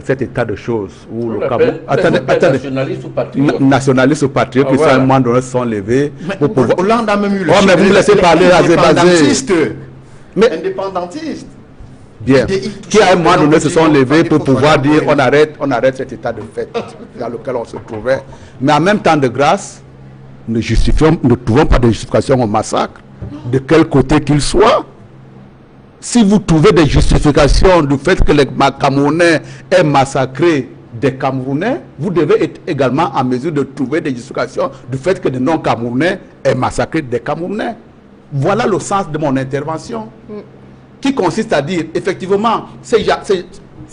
cet état de choses où le Cameroun... Nationalistes ou patriotes. Nationalistes ou patriotes qui, à un moment donné, sont levés pour pouvoir... Hollande a même eu le mais vous me laissez parler à indépendantiste. Indépendantiste. Bien. Qui à un moment donné se sont levés pour pouvoir dire on arrête cet état de fait dans lequel on se trouvait. Mais en même temps de grâce, ne trouvons pas de justification au massacre, de quel côté qu'il soit. Si vous trouvez des justifications du fait que les Camerounais aient massacré des Camerounais, vous devez être également en mesure de trouver des justifications du fait que des non-Camerounais aient massacré des Camerounais. Voilà le sens de mon intervention. Qui consiste à dire, effectivement, c'est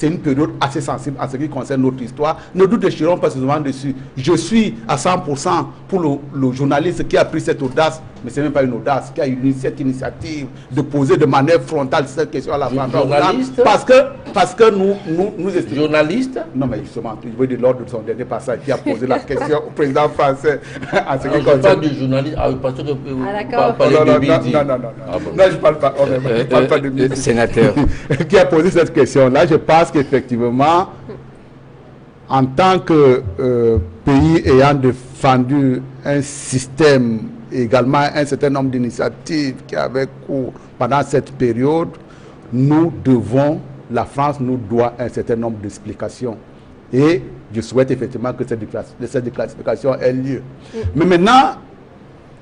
une période assez sensible en ce qui concerne notre histoire. Ne nous déchirons pas seulement dessus. Je suis à 100% pour le journaliste qui a pris cette audace, mais ce n'est même pas une audace, qui a eu cette initiative de poser de manière frontale cette question à la France. Parce que, parce que nous estimons... Journaliste? Non, mais justement, je veux dire lors de son dernier passage, qui a posé la question au président français. En ce qui Je concerne... parle du journaliste. Ah, parce que d'accord. Non, je ne parle pas. Je parle pas de midi. Sénateur. Qui a posé cette question-là, je pense qu'effectivement, en tant que pays ayant défendu un système, également un certain nombre d'initiatives qui avaient cours pendant cette période, nous devons, la France nous doit un certain nombre d'explications. Et je souhaite effectivement que cette déclassification ait lieu. Mais maintenant,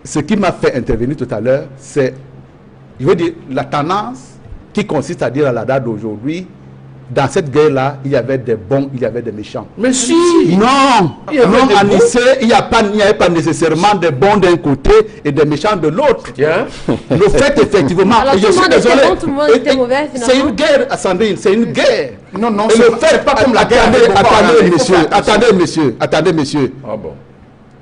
ce qui m'a fait intervenir tout à l'heure, c'est, je veux dire, la tendance qui consiste à dire à la date d'aujourd'hui, dans cette guerre-là, il y avait des bons, il y avait des méchants. Mais si! Non, Il y avait non, des en bons. lycée, il n'y avait pas nécessairement des bons d'un côté et des méchants de l'autre. Tiens. Le fait, effectivement, Alors, et je tout le suis monde était désolé, bon, tout le monde était mauvais, c'est finalement. une guerre, Sandrine, c'est une guerre. Non, non, Et c'est le fait, pas comme la guerre avec Boko Haram. attendez, monsieur. Ah bon.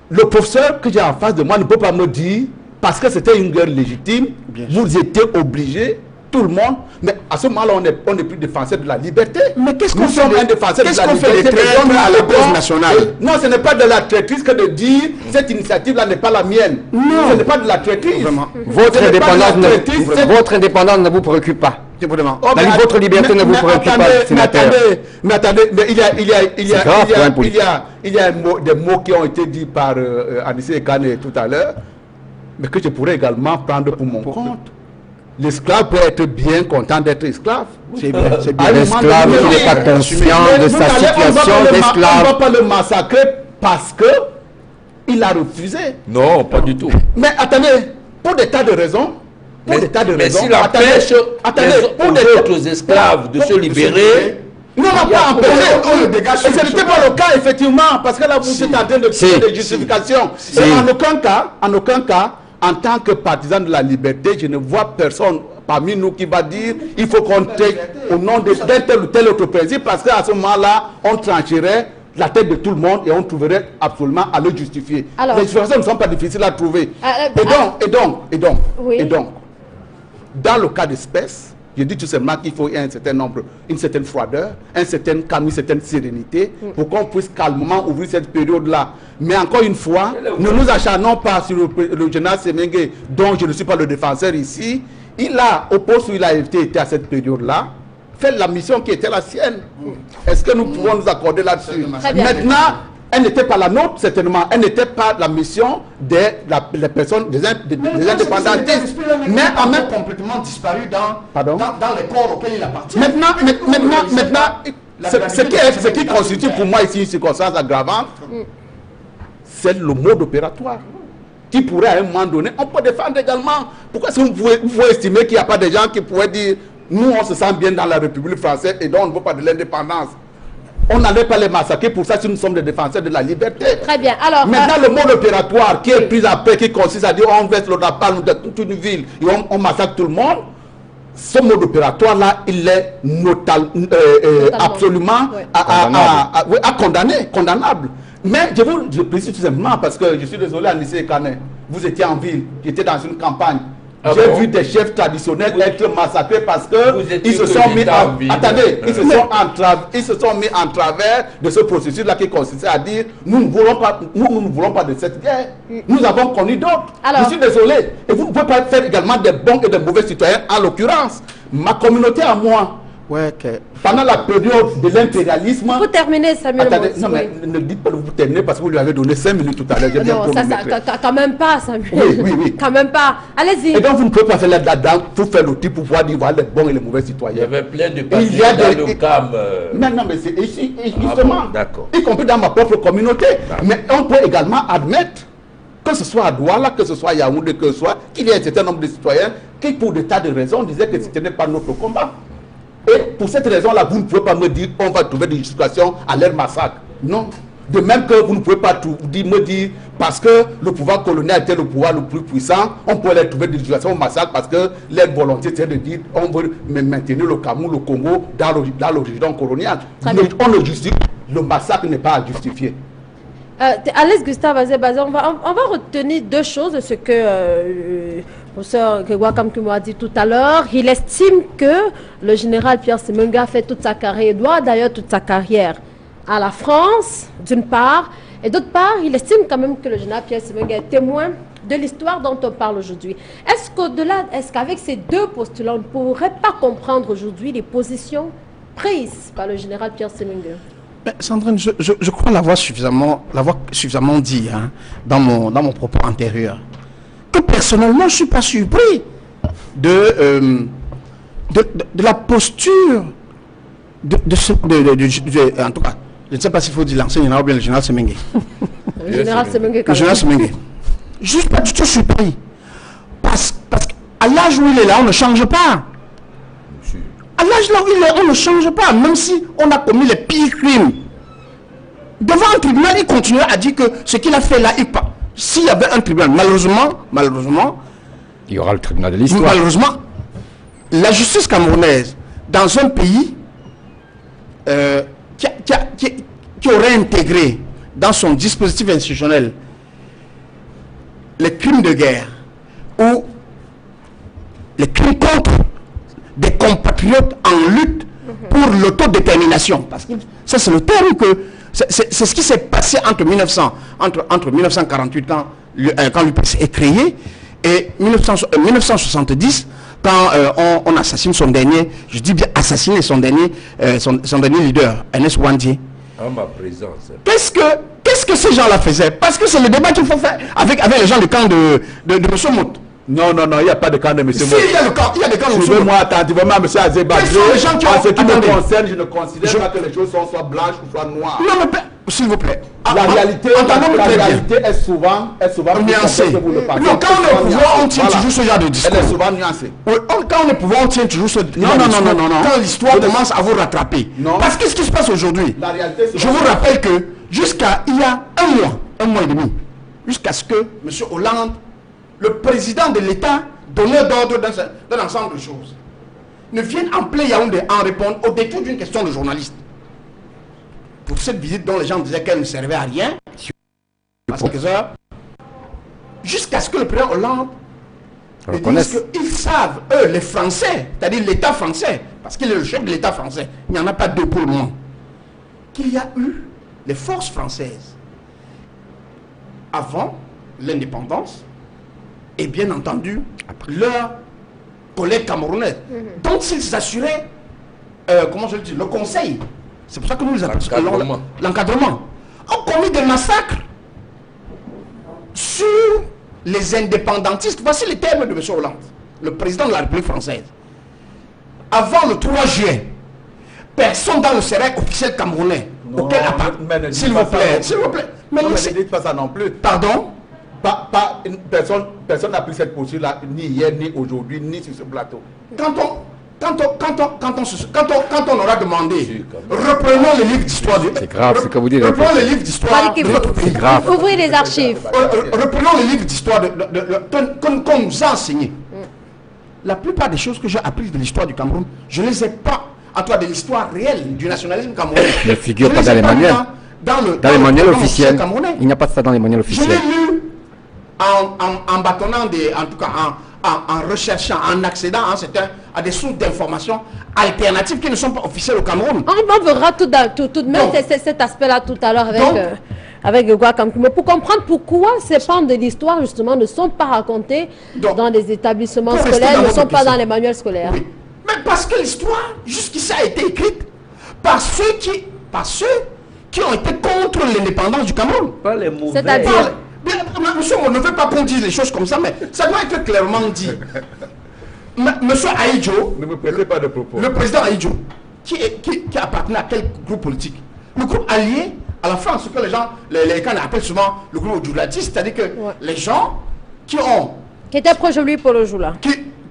Le professeur que j'ai en face de moi ne peut pas me dire, parce que c'était une guerre légitime, vous étiez obligés, tout le monde, mais à ce moment-là, on n'est plus défenseur de la liberté. Mais qu'est-ce qu'on Nous sommes un défenseur de la liberté. des traîtres à la presse nationale? Non, ce n'est pas de la traîtrise que de dire cette initiative-là n'est pas la mienne. Non. Ce n'est pas de la traîtrise. Vraiment. Votre Ce n'est pas de la indépendance, traîtrise, votre indépendance ne vous préoccupe pas. Vraiment. Oh, mais Votre liberté ne vous préoccupe pas, sénateur. Mais attendez, mais il y a C'est grave pour un politique. des mots qui ont été dits par Anissé Ekane tout à l'heure, mais que je pourrais également prendre pour mon compte. L'esclave peut être bien content d'être esclave. C'est bien, c'est bien. À un moment L'esclave donné, n'est pas conscient de sa situation on ne d'esclave. va pas le massacrer parce que il a refusé. Non, pas du tout. Mais attendez, pour des tas de raisons, pour des tas de Mais raisons, s'il empêche pour des les autres esclaves de se libérer, non, non, pas empêcher. Et ce n'était pas le cas, effectivement, parce que là, vous êtes en train de trouver des justifications. Et en aucun cas, en tant que partisan de la liberté, je ne vois personne parmi nous qui va dire il faut qu'on traite au nom d'un tel ou tel autre principe, parce qu'à ce moment-là, on trancherait la tête de tout le monde et on trouverait absolument à le justifier. Alors, les justifications ne sont pas difficiles à trouver. Oui. Et donc, dans le cas d'espèce, je dis tout simplement qu'il faut un certain nombre, une certaine froideur, un certain calme, une certaine sérénité, pour qu'on puisse calmement ouvrir cette période-là. Mais encore une fois, ne nous acharnons pas sur le général Semengue, dont je ne suis pas le défenseur ici. Il a, au poste où il a été à cette période-là, fait la mission qui était la sienne. Est-ce que nous pouvons nous accorder là-dessus? Maintenant, elle n'était pas la nôtre, certainement. Elle n'était pas la mission des personnes, des indépendantistes. Mais en même complètement disparu dans les corps auxquels il appartient. Maintenant, ce qui constitue pour moi ici une circonstance aggravante, c'est le mode opératoire. Qui pourrait à un moment donné, on peut défendre également. Pourquoi est-ce que vous pouvez estimer qu'il n'y a pas de gens qui pourraient dire nous on se sent bien dans la République française et donc on ne veut pas de l'indépendance? On n'allait pas les massacrer pour ça si nous sommes des défenseurs de la liberté. Très bien. Alors, maintenant, le mode opératoire qui est pris après, qui consiste à dire on verse le napalm de toute une ville et on massacre tout le monde, ce mode opératoire-là, il est absolument condamnable. Mais je précise tout simplement parce que je suis désolé, Anissé Ekane, vous étiez en ville, j'étais dans une campagne. J'ai vu des chefs traditionnels être massacrés parce que ils se sont mis ils se sont mis en travers de ce processus-là qui consistait à dire nous ne voulons pas de cette guerre. Nous avons connu d'autres. Je suis désolé. Et vous ne pouvez pas faire également des bons et des mauvais citoyens. En l'occurrence, ma communauté à moi, pendant la période de l'impérialisme... Vous terminez, Samuel. Attendez, non, mais ne dites pas que vous terminez parce que vous lui avez donné 5 minutes tout à l'heure. Non, ça, quand même pas, Samuel. Oui. Quand même pas. Allez-y. Et donc, vous ne pouvez pas faire là-dedans pour faire le type pour pouvoir dire voilà les bons et les mauvais citoyens. Il y avait plein de papiers dans le CAM. Non, mais c'est ici, justement. D'accord. Y compris dans ma propre communauté. Mais on peut également admettre, que ce soit à Douala, que ce soit à Yaoundé, que ce soit, qu'il y a un certain nombre de citoyens qui, pour des tas de raisons, disaient que ce n'est pas notre combat. Et pour cette raison-là, vous ne pouvez pas me dire on va trouver des justifications à leur massacre. Non. De même que vous ne pouvez pas me dire parce que le pouvoir colonial était le pouvoir le plus puissant, on peut leur trouver des justifications au massacre parce que leur volonté c'est de dire on veut maintenir le Cameroun, le Congo dans l'origine coloniale. Le massacre n'est pas à justifier. Alex Gustave Azebazé, on va retenir deux choses de ce que professeur Grégoire Kamkumo a dit tout à l'heure, il estime que le général Pierre Semenga a fait toute sa carrière, doit d'ailleurs toute sa carrière à la France, d'une part, et d'autre part, il estime quand même que le général Pierre Semenga est témoin de l'histoire dont on parle aujourd'hui. Est-ce qu'avec ces deux postulants, on ne pourrait pas comprendre aujourd'hui les positions prises par le général Pierre Semenga? Sandrine, je crois l'avoir suffisamment dit hein, dans mon propos antérieur. Que personnellement, je ne suis pas surpris de la posture en tout cas, je ne sais pas s'il faut dire l'enseignant ou bien le général Semenga. Le général Semenga. Le général Semenga. Je ne suis pas du tout surpris. Parce qu'à l'âge où il est là, on ne change pas. À l'âge là où il est, on ne change pas, même si on a commis les pires crimes. Devant un tribunal, il continuera à dire que ce qu'il a fait là, s'il y avait un tribunal, malheureusement, il y aura le tribunal de l'histoire. Malheureusement, la justice camerounaise, dans un pays qui aurait intégré dans son dispositif institutionnel les crimes de guerre ou les crimes contre des compatriotes en lutte pour l'autodétermination. Parce que ça, c'est le terme que... C'est ce qui s'est passé entre 1948, quand l'UPC est créé, et 1970, quand on assassine son dernier, je dis bien assassiner son dernier leader, Ernest Ouandié. En ma présence. Qu'est-ce que ces gens-là faisaient? Parce que c'est le débat qu'il faut faire avec les gens du camp de M. Mout. Non, il n'y a pas de camp de M. Mout. Si, il y a des camps de M. Mout. Suivez-moi attentivement, M. Azébadjo. En ce qui me concerne, je ne considère pas que les choses sont soit blanches ou soit noires. Non, mais s'il vous plaît. La réalité est souvent nuancée. Non, quand on est au pouvoir, on tient toujours ce genre de discours. Elle est souvent nuancée. Oui, quand on est au pouvoir, on tient toujours ce genre de discours. Non. Quand l'histoire commence à vous rattraper. Non. Parce que ce qui se passe aujourd'hui, je vous rappelle que jusqu'à il y a un mois et demi, jusqu'à ce que M. Hollande, le président de l'État, donneur d'ordre d'un ensemble de choses, ne vienne en plein Yaoundé en répondre au détour d'une question de journaliste. Pour cette visite dont les gens disaient qu'elle ne servait à rien, parce que jusqu'à ce que le président Hollande dise qu'ils savent, eux, les Français, c'est-à-dire l'État français, parce qu'il est le chef de l'État français, il n'y en a pas deux pour le moment, qu'il y a eu les forces françaises avant l'indépendance et bien entendu leurs collègues camerounais dont ils s'assuraient, comment je le dis, le conseil. C'est pour ça que nous les appelons l'encadrement. On commis des massacres sur les indépendantistes. Voici les termes de M. Hollande, le président de la République française. Avant le 3 juillet, personne dans le sérail officiel camerounais auquel appartient. S'il vous plaît. Mais ne dites pas ça non plus. Pardon? Personne n'a pris cette posture-là, ni hier, ni aujourd'hui, ni sur ce plateau. Quand on aura demandé, reprenons les livres d'histoire. C'est grave ce que vous dites. Reprenons les livres d'histoire de votre pays. C'est grave. Ouvrez les archives. Reprenons les livres d'histoire qu'on nous a enseignés. La plupart des choses que j'ai apprises de l'histoire du Cameroun, je ne les ai pas, en tout cas de l'histoire réelle du nationalisme camerounais. Ne figure pas dans les manuels. Dans les manuels officiels. Il n'y a pas de ça dans les manuels officiels. Je l'ai lu en bâtonnant, en tout cas en recherchant, en accédant à des sources d'informations alternatives qui ne sont pas officielles au Cameroun. On verra tout de même cet aspect-là tout à l'heure avec Grégoire Kamkumo, pour comprendre pourquoi ces pans de l'histoire justement ne sont pas racontés dans des établissements scolaires, ne sont pas dans les manuels scolaires. Oui. Mais parce que l'histoire jusqu'ici a été écrite par ceux qui ont été contre l'indépendance du Cameroun. Pas les mauvais. C'est-à-dire Monsieur, on ne veut pas qu'on dise les choses comme ça, mais ça doit être clairement dit. Monsieur Aïdjo, ne me prêtez pas de propos. Le président Aïdjo, qui appartenait à quel groupe politique? Le groupe allié à la France, ce que les gens appellent souvent le groupe djihadiste, c'est-à-dire que les gens qui étaient proches de lui pour le jour-là.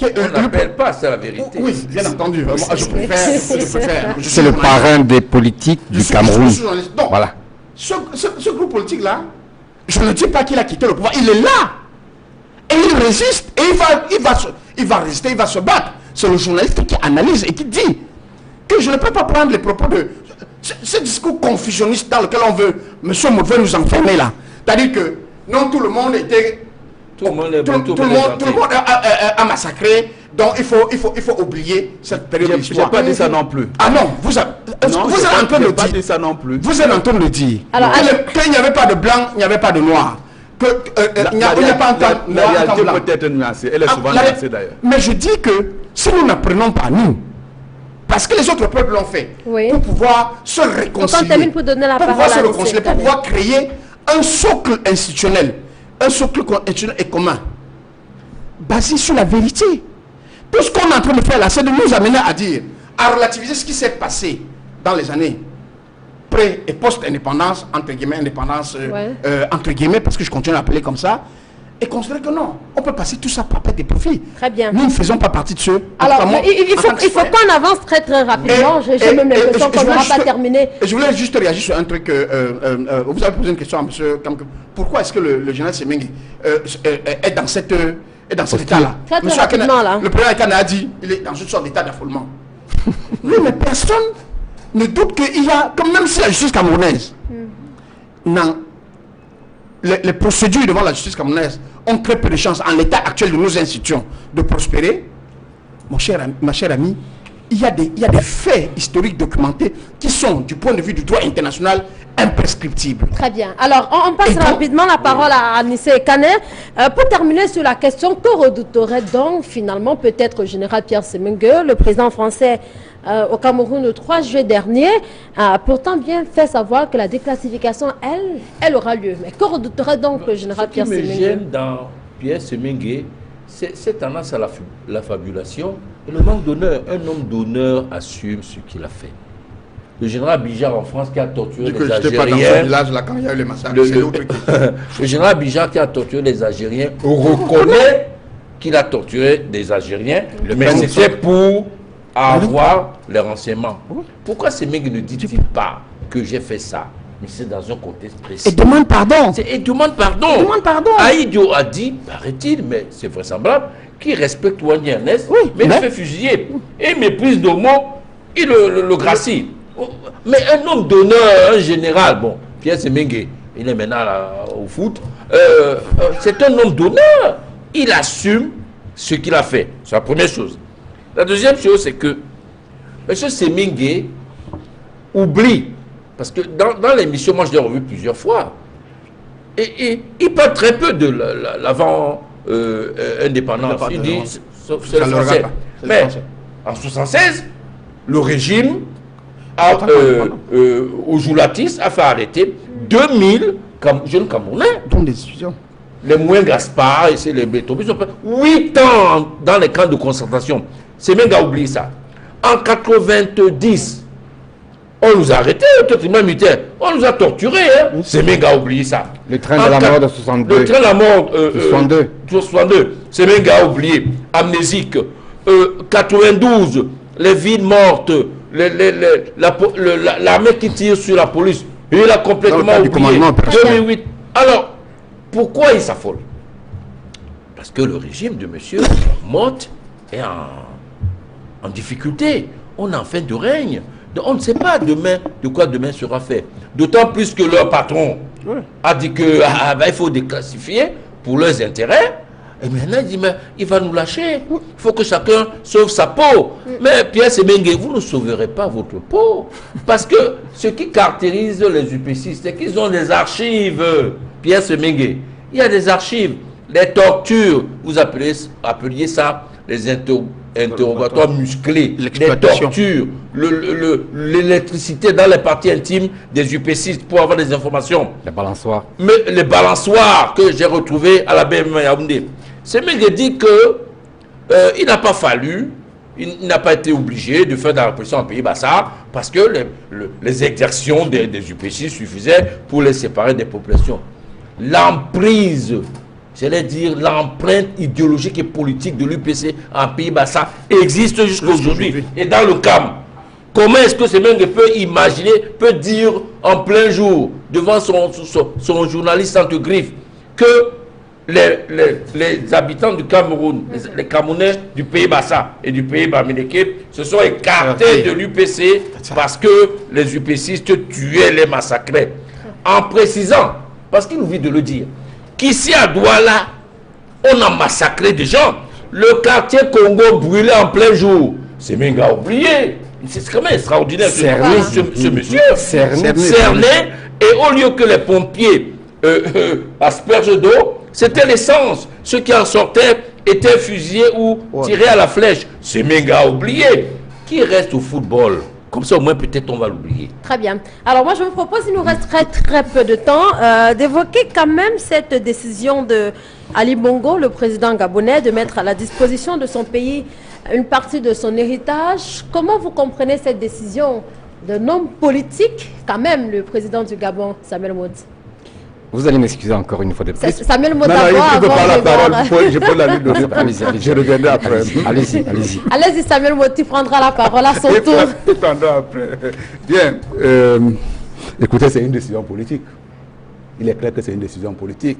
On n'appelle pas ça la vérité. Oui, bien entendu. Moi, je préfère. C'est le parrain des politiques du Cameroun. Donc, voilà. Ce groupe politique-là, je ne dis pas qu'il a quitté le pouvoir, il est là. Et il résiste. Et il va résister, il va se battre. C'est le journaliste qui analyse et qui dit que je ne peux pas prendre les propos de ce discours confusionniste dans lequel on veut, M. Mout veut nous enfermer là. C'est-à-dire que non tout le monde était Tout le monde est tout le monde a massacré. Donc il faut oublier cette période de l'histoire. Je n'ai pas dit ça non plus. Ah non, vous êtes en train de le dire. Ça non plus. Vous êtes en train de le dire. Qu'il n'y avait pas de blanc, il n'y avait pas de noir. Il n'y a pas de noir. La réalité peut être nuancée. Elle est souvent nuancée d'ailleurs. Mais je dis que si nous n'apprenons pas, nous, parce que les autres peuples l'ont fait, pour pouvoir se réconcilier, pour donner la parole à pour pouvoir créer un socle institutionnel, et commun, basé sur la vérité. Tout ce qu'on est en train de faire là, c'est de nous amener à dire, à relativiser ce qui s'est passé dans les années pré- et post-indépendance, entre guillemets, indépendance, entre guillemets, parce que je continue à l'appeler comme ça, et considérer que non, on peut passer tout ça par des profits. Très bien. Nous ne faisons pas partie de ceux. Alors, il faut qu'on avance très rapidement. J'ai même l'impression qu'on n'aura pas terminé. Je voulais juste réagir sur un truc. Vous avez posé une question à M. Kamke. Pourquoi est-ce que le général Semengue est dans cet état-là? Très rapidement, là. Le président Akane a dit qu'il est dans une sorte d'état d'affolement. Oui, mais personne ne doute qu'il y a, comme même si la justice camerounaise, les procédures devant la justice camerounaise ont très peu de chances en l'état actuel de nos institutions de prospérer. Ma chère amie, il y a des faits historiques documentés qui sont, du point de vue du droit international, imprescriptibles. Très bien. Alors, on passe rapidement la parole à Anissé Kaner. Pour terminer sur la question, que redouterait donc finalement peut-être le général Pierre Semengue, le président français au Cameroun le 3 juillet dernier, a pourtant bien fait savoir que la déclassification, elle aura lieu. Mais que redouterait donc le général Pierre Semengue? Ce qui me gêne dans Pierre Semengue, c'est cette tendance à la fabulation et le manque d'honneur. Un homme d'honneur assume ce qu'il a fait. Le général Bijard en France qui a torturé les Algériens. Le général Bijard qui a torturé les Algériens reconnaît qu'il a torturé des Algériens, mais c'était pour avoir les renseignements. Pourquoi Semengue ne dit-il pas que j'ai fait ça? Mais c'est dans un contexte précis. Et demande pardon. Et demande pardon. Aïdio a dit, paraît-il, mais c'est vraisemblable, qu'il respecte Wani Ernest, mais il fait fusiller. Et méprise de mots, il le gracie. Mais un homme d'honneur, un général, bon, Pierre Semengue, il est maintenant là, au foot, c'est un homme d'honneur. Il assume ce qu'il a fait. C'est la première chose. La deuxième chose, c'est que M. Semengue oublie, parce que dans l'émission, moi je l'ai revu plusieurs fois, et il parle très peu de l'avant-indépendance. Il dit, c'est le français. Mais en 1976, le régime au Joulatis a fait arrêter 2000 jeunes Camerounais. Dont des étudiants. Les moins Gaspard et c'est les bétons. Ils ont fait 8 ans dans les camps de concentration. Semengue a oublié ça. En 90, on nous a arrêtés, on nous a torturés. Hein. Semengue a oublié ça. Le train de la mort de 62. Le train de la mort 62. Semengue a oublié. Amnésique. 92, les villes mortes. L'armée qui tire sur la police. Il a complètement oublié. 2008. Alors, pourquoi il s'affole? Parce que le régime de M. Motte est en difficulté. On est en fin de règne. Donc on ne sait pas demain de quoi demain sera fait. D'autant plus que leur patron a dit que il faut déclassifier pour leurs intérêts. Et maintenant il dit mais il va nous lâcher. Il faut que chacun sauve sa peau. Mais Pierre Semengue, vous ne sauverez pas votre peau. Parce que ce qui caractérise les UPC, c'est qu'ils ont des archives. Pierre Semengue, il y a des archives, les tortures, vous appeliez ça les interrogatoires musclés, les tortures, l'électricité dans les parties intimes des UPC pour avoir des informations. Les balançoires. Mais les balançoires que j'ai retrouvés à la BM Yaoundé. Semengue dit que il n'a pas fallu, il n'a pas été obligé de faire de la répression en Pays Bassa parce que les exactions des UPC suffisaient pour les séparer des populations. L'emprise, j'allais dire l'empreinte idéologique et politique de l'UPC en Pays Bassa existe jusqu'à aujourd'hui. Et dans le CAM, comment est-ce que Semengue peut imaginer, peut dire en plein jour, devant son journaliste entre griffes, que les habitants du Cameroun, les Camerounais du Pays Bassa et du Pays Bamileke se sont écartés de l'UPC parce que les UPCistes tuaient, les massacraient. En précisant, parce qu'il oublie de le dire, qu'ici à Douala, On a massacré des gens. Le quartier Congo brûlé en plein jour. C'est méga a oublié. C'est quand même extraordinaire. Ce monsieur. Cerné. Et au lieu que les pompiers aspergent d'eau, c'était l'essence. Ceux qui en sortaient étaient fusillés ou tirés à la flèche. C'est méga oublié. Qui reste au football? Comme ça, au moins, peut-être on va l'oublier. Très bien. Alors, moi, je vous propose, il nous reste très peu de temps, d'évoquer quand même cette décision de Ali Bongo, le président gabonais, de mettre à la disposition de son pays une partie de son héritage. Comment vous comprenez cette décision d'un homme politique, quand même, le président du Gabon, Samuel Moty? Vous allez m'excuser encore une fois de plus. Samuel Moty, il peut pas la parole. Je peux la lui donner. Je reviendrai après. Allez-y, allez-y. Allez-y, Samuel Moty prendra la parole à son tour. Il prendra après. Bien. Écoutez, c'est une décision politique. Il est clair que c'est une décision politique.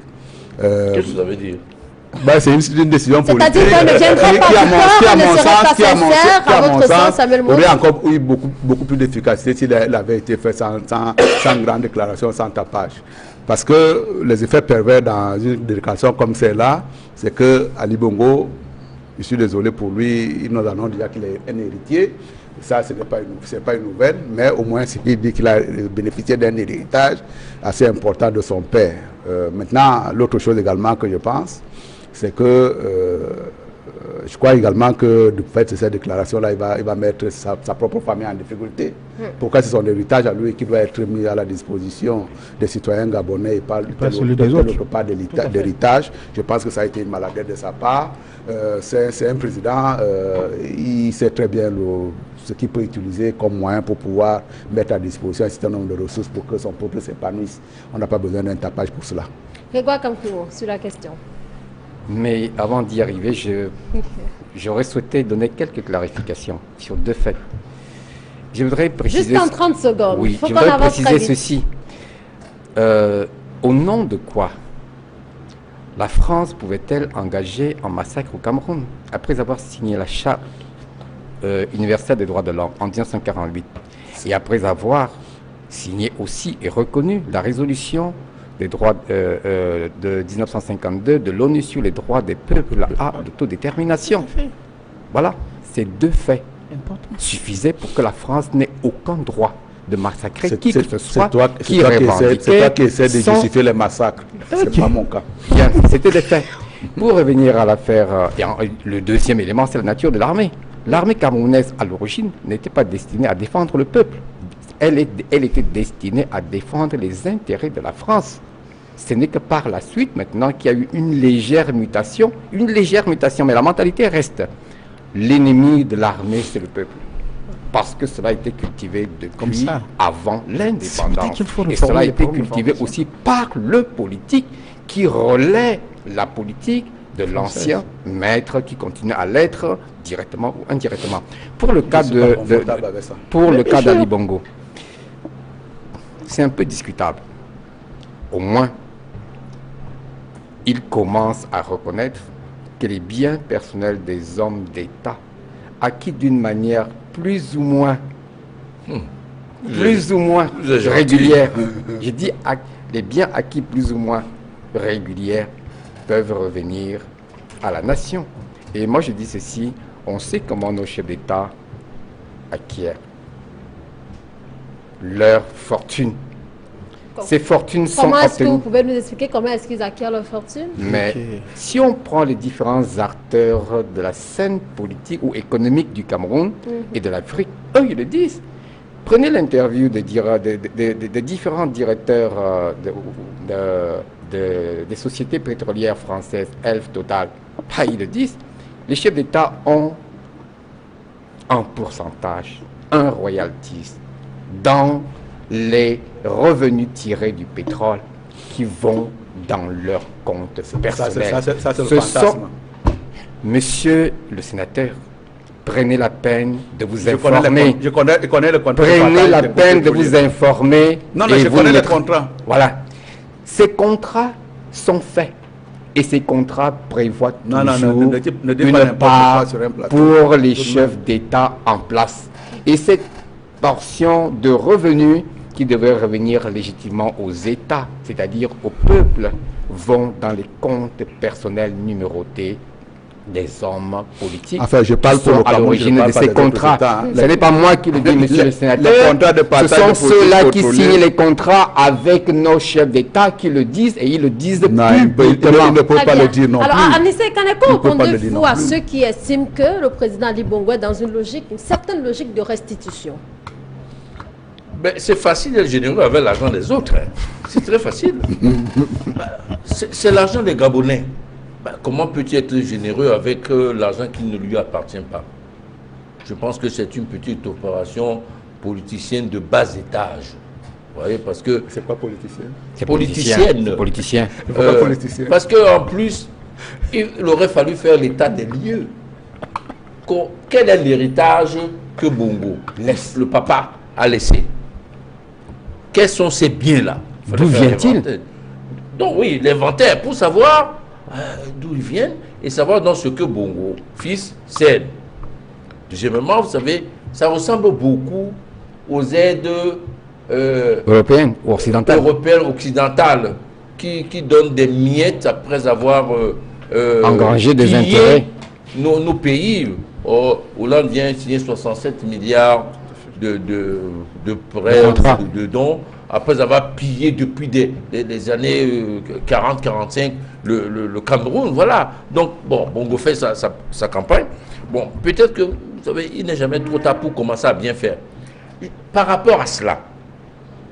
Qu'est-ce que ça veut dire? C'est une décision politique. C'est-à-dire qu'on ne viendrait pas plus tard, on ne serait pas sincère, à votre sens, Samuel Moty. Il y aurait encore eu beaucoup plus d'efficacité s'il avait été fait sans grande déclaration, sans tapage. Parce que les effets pervers dans une déclaration comme celle-là, c'est que Ali Bongo, je suis désolé pour lui, il nous annonce déjà qu'il est un héritier. Ça, ce n'est pas une nouvelle, mais au moins il dit qu'il a bénéficié d'un héritage assez important de son père. Maintenant, l'autre chose également que je pense, c'est que je crois également que de fait de cette déclaration-là, il va mettre sa propre famille en difficulté. Pourquoi c'est son héritage à lui qui doit être mis à la disposition des citoyens gabonais et pas celui des autres, pas d'héritage. Je pense que ça a été une maladresse de sa part. C'est un président, il sait très bien ce qu'il peut utiliser comme moyen pour pouvoir mettre à disposition un certain nombre de ressources pour que son peuple s'épanouisse. On n'a pas besoin d'un tapage pour cela. Grégoire Kamkourou, sur la question. Mais avant d'y arriver, j'aurais souhaité donner quelques clarifications sur deux faits. Je voudrais préciser... Juste en 30 secondes. Oui, je voudrais préciser ceci. Au nom de quoi la France pouvait-elle engager un massacre au Cameroun après avoir signé la Charte universelle des droits de l'homme en 1948 et après avoir signé aussi et reconnu la résolution des droits de 1952 de l'ONU sur les droits des peuples à l'autodétermination. Voilà, ces deux faits suffisaient pour que la France n'ait aucun droit de massacrer qui que ce soit qui revendiquait. C'est toi qui essaie de justifier les massacres. C'est pas mon cas. Bien, c'était des faits. Pour revenir à l'affaire, le deuxième élément, c'est la nature de l'armée. L'armée camerounaise, à l'origine, n'était pas destinée à défendre le peuple. Elle était destinée à défendre les intérêts de la France. Ce n'est que par la suite, maintenant, qu'il y a eu une légère mutation, mais la mentalité reste. L'ennemi de l'armée, c'est le peuple. Parce que cela a été cultivé depuis avant l'indépendance. Et cela a été cultivé aussi par le politique qui relaie la politique de l'ancien maître qui continue à l'être directement ou indirectement. Pour le cas d'Ali Bongo, c'est un peu discutable. Au moins, il commence à reconnaître que les biens personnels des hommes d'État, acquis d'une manière plus ou moins régulière, je dis les biens acquis plus ou moins régulières, peuvent revenir à la nation. Et moi je dis ceci, on sait comment nos chefs d'État acquièrent leur fortune. Ces fortunes sont obtenues. Comment est-ce que vous pouvez nous expliquer comment est-ce qu'ils acquièrent leur fortune? Mais si on prend les différents acteurs de la scène politique ou économique du Cameroun et de l'Afrique, eux ils le disent. Prenez l'interview des différents directeurs des sociétés pétrolières françaises, Elf, Total. Ils le disent. Les chefs d'État ont un pourcentage, un royalties dans les revenus tirés du pétrole qui vont dans leur compte personnel. Ça, c'est le fantasme. Monsieur le sénateur, prenez la peine de vous informer. Je connais le contrat. Prenez la peine de vous informer. Non, je connais le contrat. Voilà. Ces contrats sont faits. Et ces contrats prévoient toujours une part pour les chefs d'État en place. Et cette portion de revenus qui devraient revenir légitimement aux États, c'est-à-dire au peuple, vont dans les comptes personnels numérotés des hommes politiques. Enfin, je parle pour le à l'origine de ces contrats. Ce n'est pas moi qui le dis, monsieur le sénateur. Ce sont ceux-là qui signent les contrats avec nos chefs d'État qui le disent et ils le disent publiquement. Ils ne peuvent pas le dire non plus. Alors, Anissé Kane, répondez-vous à ceux qui estiment que le président Ali Bongo est dans une certaine logique de restitution? Ben, c'est facile d'être généreux avec l'argent des autres. Hein. C'est très facile. C'est l'argent des Gabonais. Ben, comment peut-il être généreux avec l'argent qui ne lui appartient pas? Je pense que c'est une petite opération politicienne de bas étage. Vous voyez, parce que... C'est pas politicien. C'est politicienne. Politicien. Politicien. Parce qu'en plus, il aurait fallu faire l'état des lieux. Quel est l'héritage que Bongo, le papa, a laissé? Quels sont ces biens-là? D'où vient-il? Donc oui, l'inventaire pour savoir d'où ils viennent et savoir dans ce que Bongo, fils, cède. Deuxièmement, vous savez, ça ressemble beaucoup aux aides européennes ou occidentales qui donnent des miettes après avoir engrangé des intérêts. Nos pays. Hollande vient signer 67 milliards de prêts, de dons, après avoir pillé depuis des années 40-45 le Cameroun, voilà. Donc, bon, Bongo fait sa campagne. Bon, peut-être que, vous savez, il n'est jamais trop tard pour commencer à bien faire. Par rapport à cela,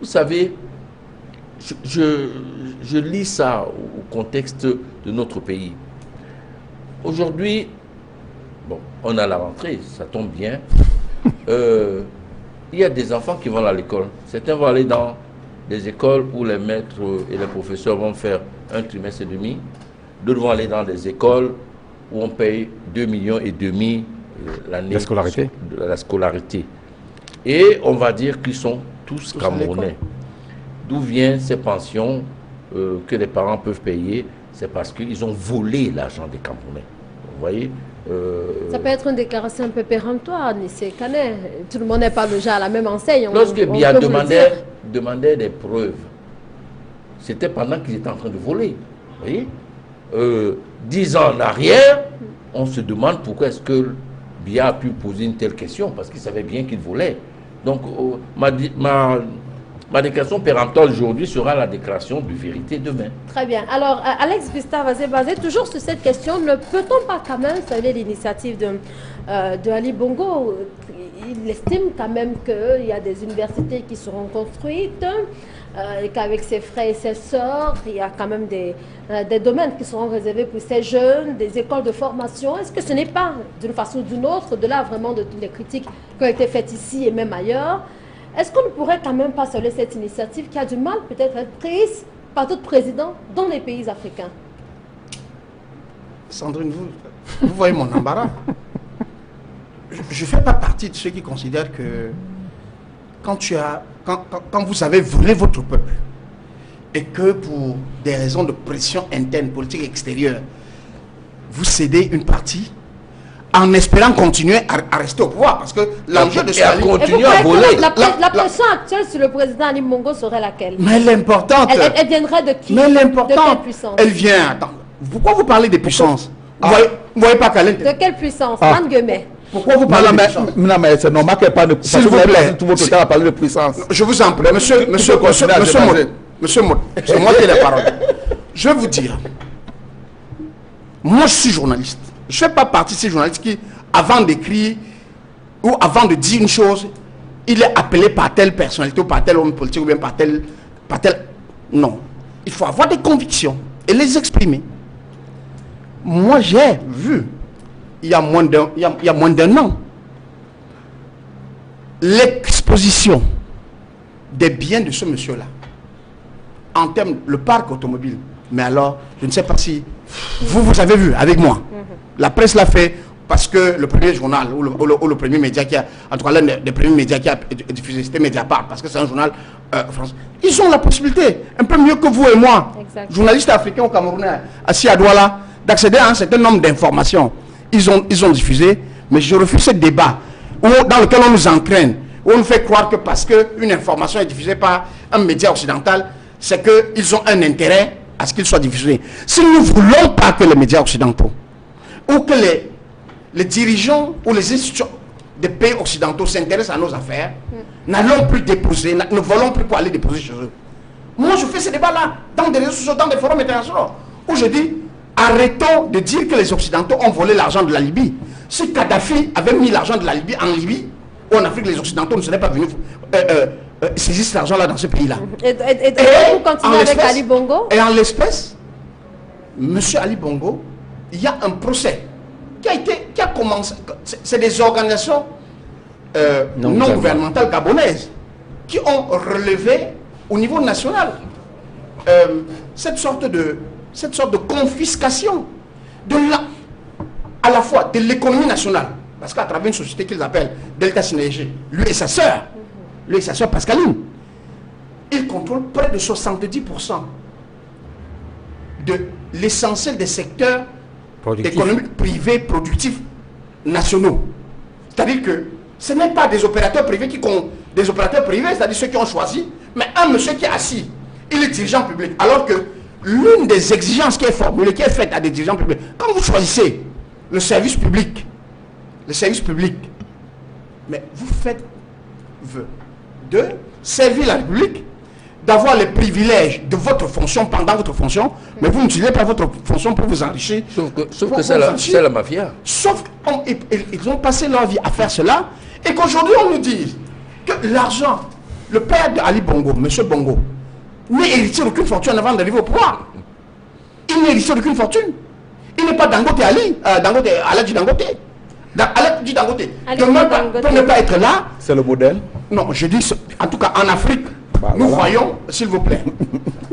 vous savez, je lis ça au contexte de notre pays. Aujourd'hui, bon, on a la rentrée, ça tombe bien. Il y a des enfants qui vont à l'école. Certains vont aller dans des écoles où les maîtres et les professeurs vont faire un trimestre et demi. D'autres vont aller dans des écoles où on paye 2,5 millions l'année de la scolarité. Et on va dire qu'ils sont tous Camerounais. D'où viennent ces pensions que les parents peuvent payer? C'est parce qu'ils ont volé l'argent des Camerounais. Vous voyez? Ça peut être une déclaration un peu péremptoire, Anissé Kane. Tout le monde n'est pas déjà à la même enseigne. Lorsque Biya demandait des preuves, c'était pendant qu'ils étaient en train de voler. Vous voyez? 10 ans en arrière, on se demande pourquoi est-ce que Biya a pu poser une telle question, parce qu'il savait bien qu'il volait. Donc, ma déclaration péremptoire aujourd'hui sera la déclaration de vérité demain. Très bien. Alors, Alex Gustave Azé, toujours sur cette question, ne peut-on pas quand même saluer l'initiative de Ali Bongo? Il estime quand même qu'il y a des universités qui seront construites, et qu'avec ses frères et ses sœurs, il y a quand même des domaines qui seront réservés pour ces jeunes, des écoles de formation. Est-ce que ce n'est pas, d'une façon ou d'une autre, de là vraiment de toutes les critiques qui ont été faites ici et même ailleurs, est-ce qu'on ne pourrait quand même pas saluer cette initiative qui a du mal peut-être à être prise par d'autres présidents dans les pays africains? Sandrine, vous voyez mon embarras. Je ne fais pas partie de ceux qui considèrent que quand vous avez volé votre peuple et que pour des raisons de pression interne, politique extérieure, vous cédez une partie en espérant continuer à rester au pouvoir, parce que l'enjeu de ça, continuer à voler. La pression actuelle sur le président Ali Bongo serait laquelle? Mais l'importante... Elle viendrait de qui? Mais l'importante... De quelle puissance? Elle vient... Attends, pourquoi vous parlez des puissances? Vous voyez pas qu'elle est... De quelle puissance? Pourquoi vous parlez de puissance? Non, mais c'est normal qu'elle parle de puissance. S'il vous plaît. Tout votre temps à parler de puissance. Je vous en prie, monsieur Maud, c'est moi qui ai la parole. Je vais vous dire, moi je suis journaliste. Je ne fais pas partie de ces journalistes qui, avant d'écrire ou avant de dire une chose, il est appelé par telle personnalité ou par tel homme politique ou bien par tel... Non. Il faut avoir des convictions et les exprimer. Moi, j'ai vu, il y a moins d'un an, l'exposition des biens de ce monsieur-là en termes le parc automobile. Mais alors, je ne sais pas si vous avez vu avec moi. La presse l'a fait parce que le premier journal ou le premier média qui a, en tout cas l'un des premiers médias qui a diffusé, c'était Mediapart, parce que c'est un journal français. Ils ont la possibilité, un peu mieux que vous et moi, journalistes africains ou camerounais, assis à Douala, d'accéder à un certain nombre d'informations. Ils ont diffusé, mais je refuse ce débat dans lequel on nous entraîne, où on fait croire que parce qu'une information est diffusée par un média occidental, c'est qu'ils ont un intérêt à ce qu'il soit diffusé. Si nous ne voulons pas que les médias occidentaux ou que les dirigeants ou les institutions des pays occidentaux s'intéressent à nos affaires, n'allons plus déposer, ne voulons plus quoi aller déposer chez eux. Moi, je fais ce débat-là dans des réseaux sociaux, dans des forums internationaux, où je dis, arrêtons de dire que les Occidentaux ont volé l'argent de la Libye. Si Kadhafi avait mis l'argent de la Libye en Libye, ou en Afrique, les Occidentaux ne seraient pas venus saisir cet argent-là dans ce pays-là. Et vous continuez avec Ali Bongo? Et en l'espèce, M. Ali Bongo, il y a un procès qui a commencé. C'est des organisations non gouvernementales gabonaises qui ont relevé au niveau national cette sorte de confiscation à la fois de l'économie nationale, parce qu'à travers une société qu'ils appellent Delta Synergie, lui et sa sœur Pascaline, ils contrôlent près de 70% de l'essentiel des secteurs économiques privés productifs nationaux. C'est-à-dire que ce n'est pas des opérateurs privés des opérateurs privés, c'est-à-dire ceux qui ont choisi, mais un monsieur qui est assis, il est dirigeant public. Alors que l'une des exigences qui est formulée, qui est faite à des dirigeants publics, quand vous choisissez le service public, mais vous faites vœu de servir la République, d'avoir les privilèges de votre fonction pendant votre fonction, mais vous n'utilisez pas votre fonction pour vous enrichir. Sauf que c'est la mafia. Sauf qu'ils ont passé leur vie à faire cela, et qu'aujourd'hui on nous dit que l'argent, le père d'Ali Bongo, M. Bongo, n'est héritier d'aucune fortune avant d'arriver au pouvoir. Il n'est héritier d'aucune fortune. Il n'est pas Dangote Ali, Aladji Dangote. Aladji Dangote. Demain, pour ne pas être là. C'est le modèle. Non, je dis, en tout cas en Afrique, nous voyons, s'il vous plaît,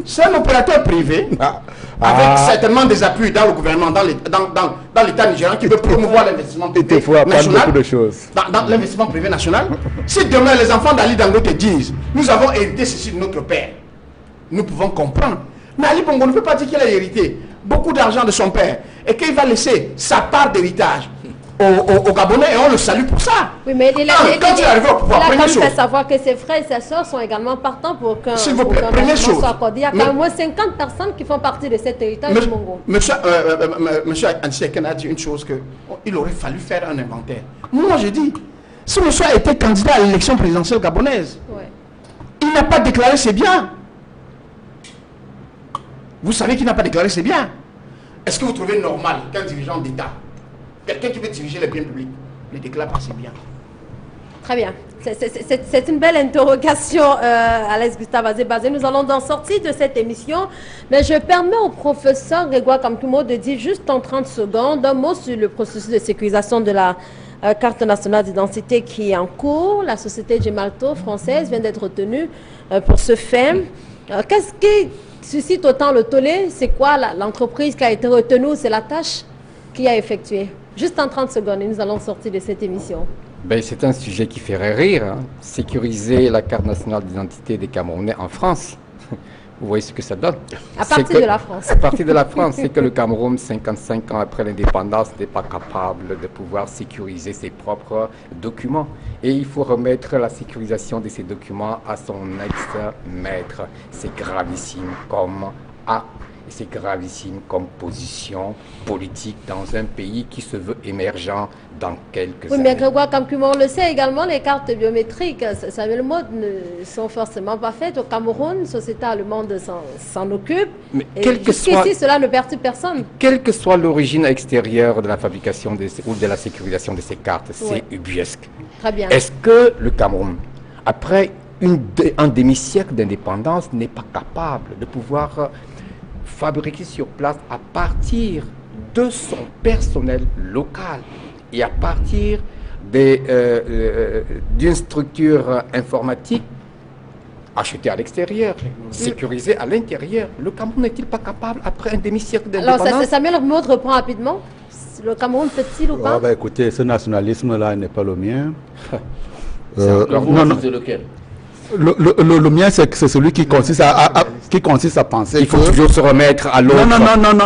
c'est un opérateur privé, avec certainement des appuis dans le gouvernement, dans l'État nigérian, qui veut promouvoir l'investissement privé national. De choses. Dans l'investissement privé national. Si demain les enfants d'Ali Dangote disent, nous avons hérité ceci de notre père, nous pouvons comprendre. Mais Ali Bongo ne peut pas dire qu'il a hérité beaucoup d'argent de son père et qu'il va laisser sa part d'héritage aux Gabonais, et on le salue pour ça. Oui, mais il a quand même fait savoir que ses frères et ses soeurs sont également partants pour qu'un soit accordé. Il y a quand même moins 50 personnes qui font partie de cet héritage du Bongo. Monsieur Anseken a dit une chose, qu'il aurait fallu faire un inventaire. Moi, je dis, si monsieur a été candidat à l'élection présidentielle gabonaise, il n'a pas déclaré ses biens. Vous savez qu'il n'a pas déclaré ses biens. Est-ce que vous trouvez normal qu'un dirigeant d'État, quelqu'un qui veut diriger les biens publics, ne déclare pas ses biens? Très bien. C'est une belle interrogation, Alex Gustave Azebazé. Nous allons en sortir de cette émission, mais je permets au professeur Grégoire Kamkumo de dire juste en 30 secondes un mot sur le processus de sécurisation de la carte nationale d'identité qui est en cours. La société Gemalto française vient d'être retenue pour ce fait. Qu'est-ce qui suscite autant le tollé? C'est quoi l'entreprise qui a été retenue? C'est la tâche qui a effectuée. Juste en 30 secondes, et nous allons sortir de cette émission. Ben, c'est un sujet qui ferait rire, hein. Sécuriser la carte nationale d'identité des Camerounais en France. Vous voyez ce que ça donne? À partir de la France. À partir de la France, c'est que le Cameroun, 55 ans après l'indépendance, n'est pas capable de pouvoir sécuriser ses propres documents. Et il faut remettre la sécurisation de ces documents à son ex-maître. C'est gravissime comme acte. Et c'est gravissime comme position politique dans un pays qui se veut émergent dans quelques années. Oui, mais Grégoire Kamkumo, on le sait également, les cartes biométriques, ça le mode, ne sont forcément pas faites. Au Cameroun, la société allemande s'en occupe. Mais jusqu'ici, cela ne perturbe personne. Quelle que soit l'origine extérieure de la fabrication ou de la sécurisation de ces cartes, c'est ubuesque. Très bien. Est-ce que le Cameroun, après un demi-siècle d'indépendance, n'est pas capable de pouvoir fabriquer sur place à partir de son personnel local et à partir d'une structure informatique achetée à l'extérieur, sécurisée à l'intérieur? Le Cameroun n'est-il pas capable, après un demi-siècle d'indépendance? Alors, Samuel Mode reprend rapidement. Le Cameroun peut-il ou pas? Écoutez, ce nationalisme-là n'est pas le mien. C'est lequel? Le mien, c'est celui qui consiste à penser il faut toujours se remettre à l'autre.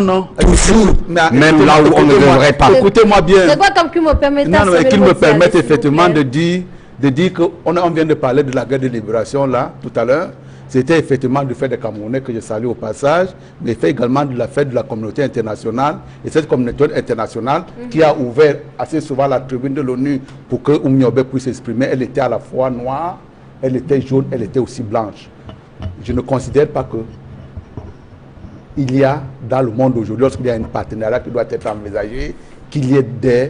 Non. Toujours, même là où on ne devrait pas. Écoutez-moi bien. C'est quoi comme qu'il me permette qu'il me permette effectivement de dire de dire qu'on vient de parler de la guerre de libération là, tout à l'heure. C'était effectivement du fait des Camerounais que je salue au passage, mais fait également de la fête de la communauté internationale. Et cette communauté internationale qui a ouvert assez souvent la tribune de l'ONU pour que Oumniobé puisse s'exprimer, elle était à la fois noire, elle était jaune, elle était aussi blanche. Je ne considère pas que il y a dans le monde aujourd'hui, lorsqu'il y a un partenariat qui doit être envisagé, qu'il y ait des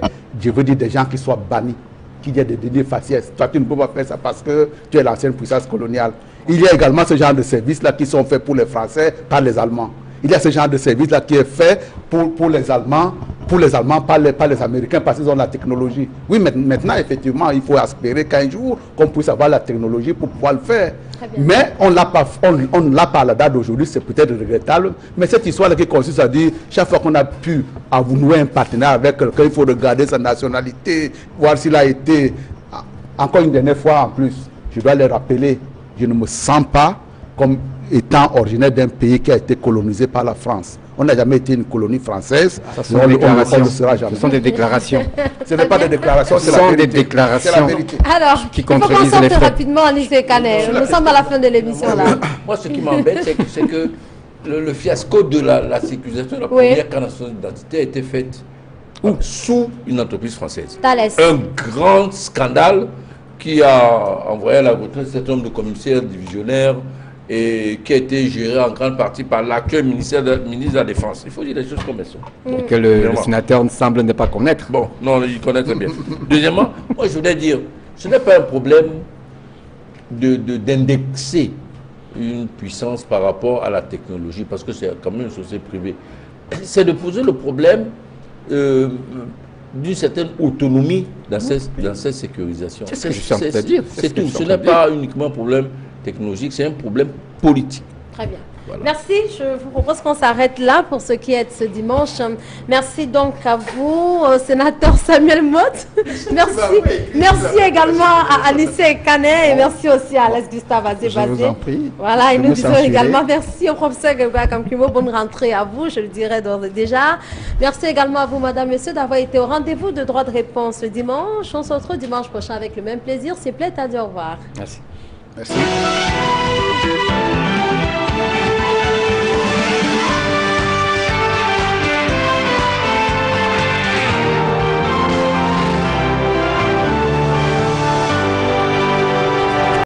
gens qui soient bannis, qu'il y ait des délits faciès. Toi, tu ne peux pas faire ça parce que tu es l'ancienne puissance coloniale. Il y a également ce genre de services-là qui sont faits pour les Français par les Allemands. Il y a ce genre de service-là qui est fait pour les Allemands, par les Américains parce qu'ils ont la technologie. Oui, maintenant, effectivement, il faut espérer qu'un jour, qu'on puisse avoir la technologie pour pouvoir le faire. Mais on ne l'a pas à la date d'aujourd'hui, c'est peut-être regrettable. Mais cette histoire-là qui consiste à dire, chaque fois qu'on a pu nouer un partenaire avec quelqu'un, il faut regarder sa nationalité, voir s'il a été... Encore une dernière fois en plus, je dois le rappeler, je ne me sens pas comme étant originaire d'un pays qui a été colonisé par la France. On n'a jamais été une colonie française. Ça sont des déclarations. Ce sont des déclarations. Ce n'est pas des déclarations, Ce sont des déclarations. Alors, qui il faut qu'on contredisent les sorte faits. rapidement, Anissé Kané. Nous sommes à la fin de l'émission là. Moi, ce qui m'embête, c'est que le fiasco de la sécurisation de la première carte nationale d'identité a été faite sous une entreprise française. Thales. Un grand scandale qui a envoyé à la retraite un certain nombre de commissaires divisionnaires et qui a été géré en grande partie par l'actuel ministre de la Défense. Il faut dire les choses comme elles sont. Que le sénateur ne semble ne pas connaître. Bon, non, il connaît très bien. Deuxièmement, moi je voudrais dire, ce n'est pas un problème d'indexer une puissance par rapport à la technologie, parce que c'est quand même une société privée. C'est de poser le problème d'une certaine autonomie dans cette sécurisation. C'est ce que je suis en train de dire. C'est tout. Ce n'est pas uniquement un problème technologique, c'est un problème politique. Très bien. Voilà. Merci. Je vous propose qu'on s'arrête là pour ce qui est de ce dimanche. Merci donc à vous, sénateur Samuel Motte. Merci également à Anissé Kané et merci aussi à Alex Gustave Azébazé. Je vous en prie. Voilà, et Je nous me disons censurais. également merci au professeur Gaba Kamkimo. Bonne rentrée à vous, je le dirais d'ores et déjà. Merci également à vous, madame, monsieur, d'avoir été au rendez-vous de droit de réponse le dimanche. On se retrouve dimanche prochain avec le même plaisir. C'est plaît à dire au revoir. Merci. Merci.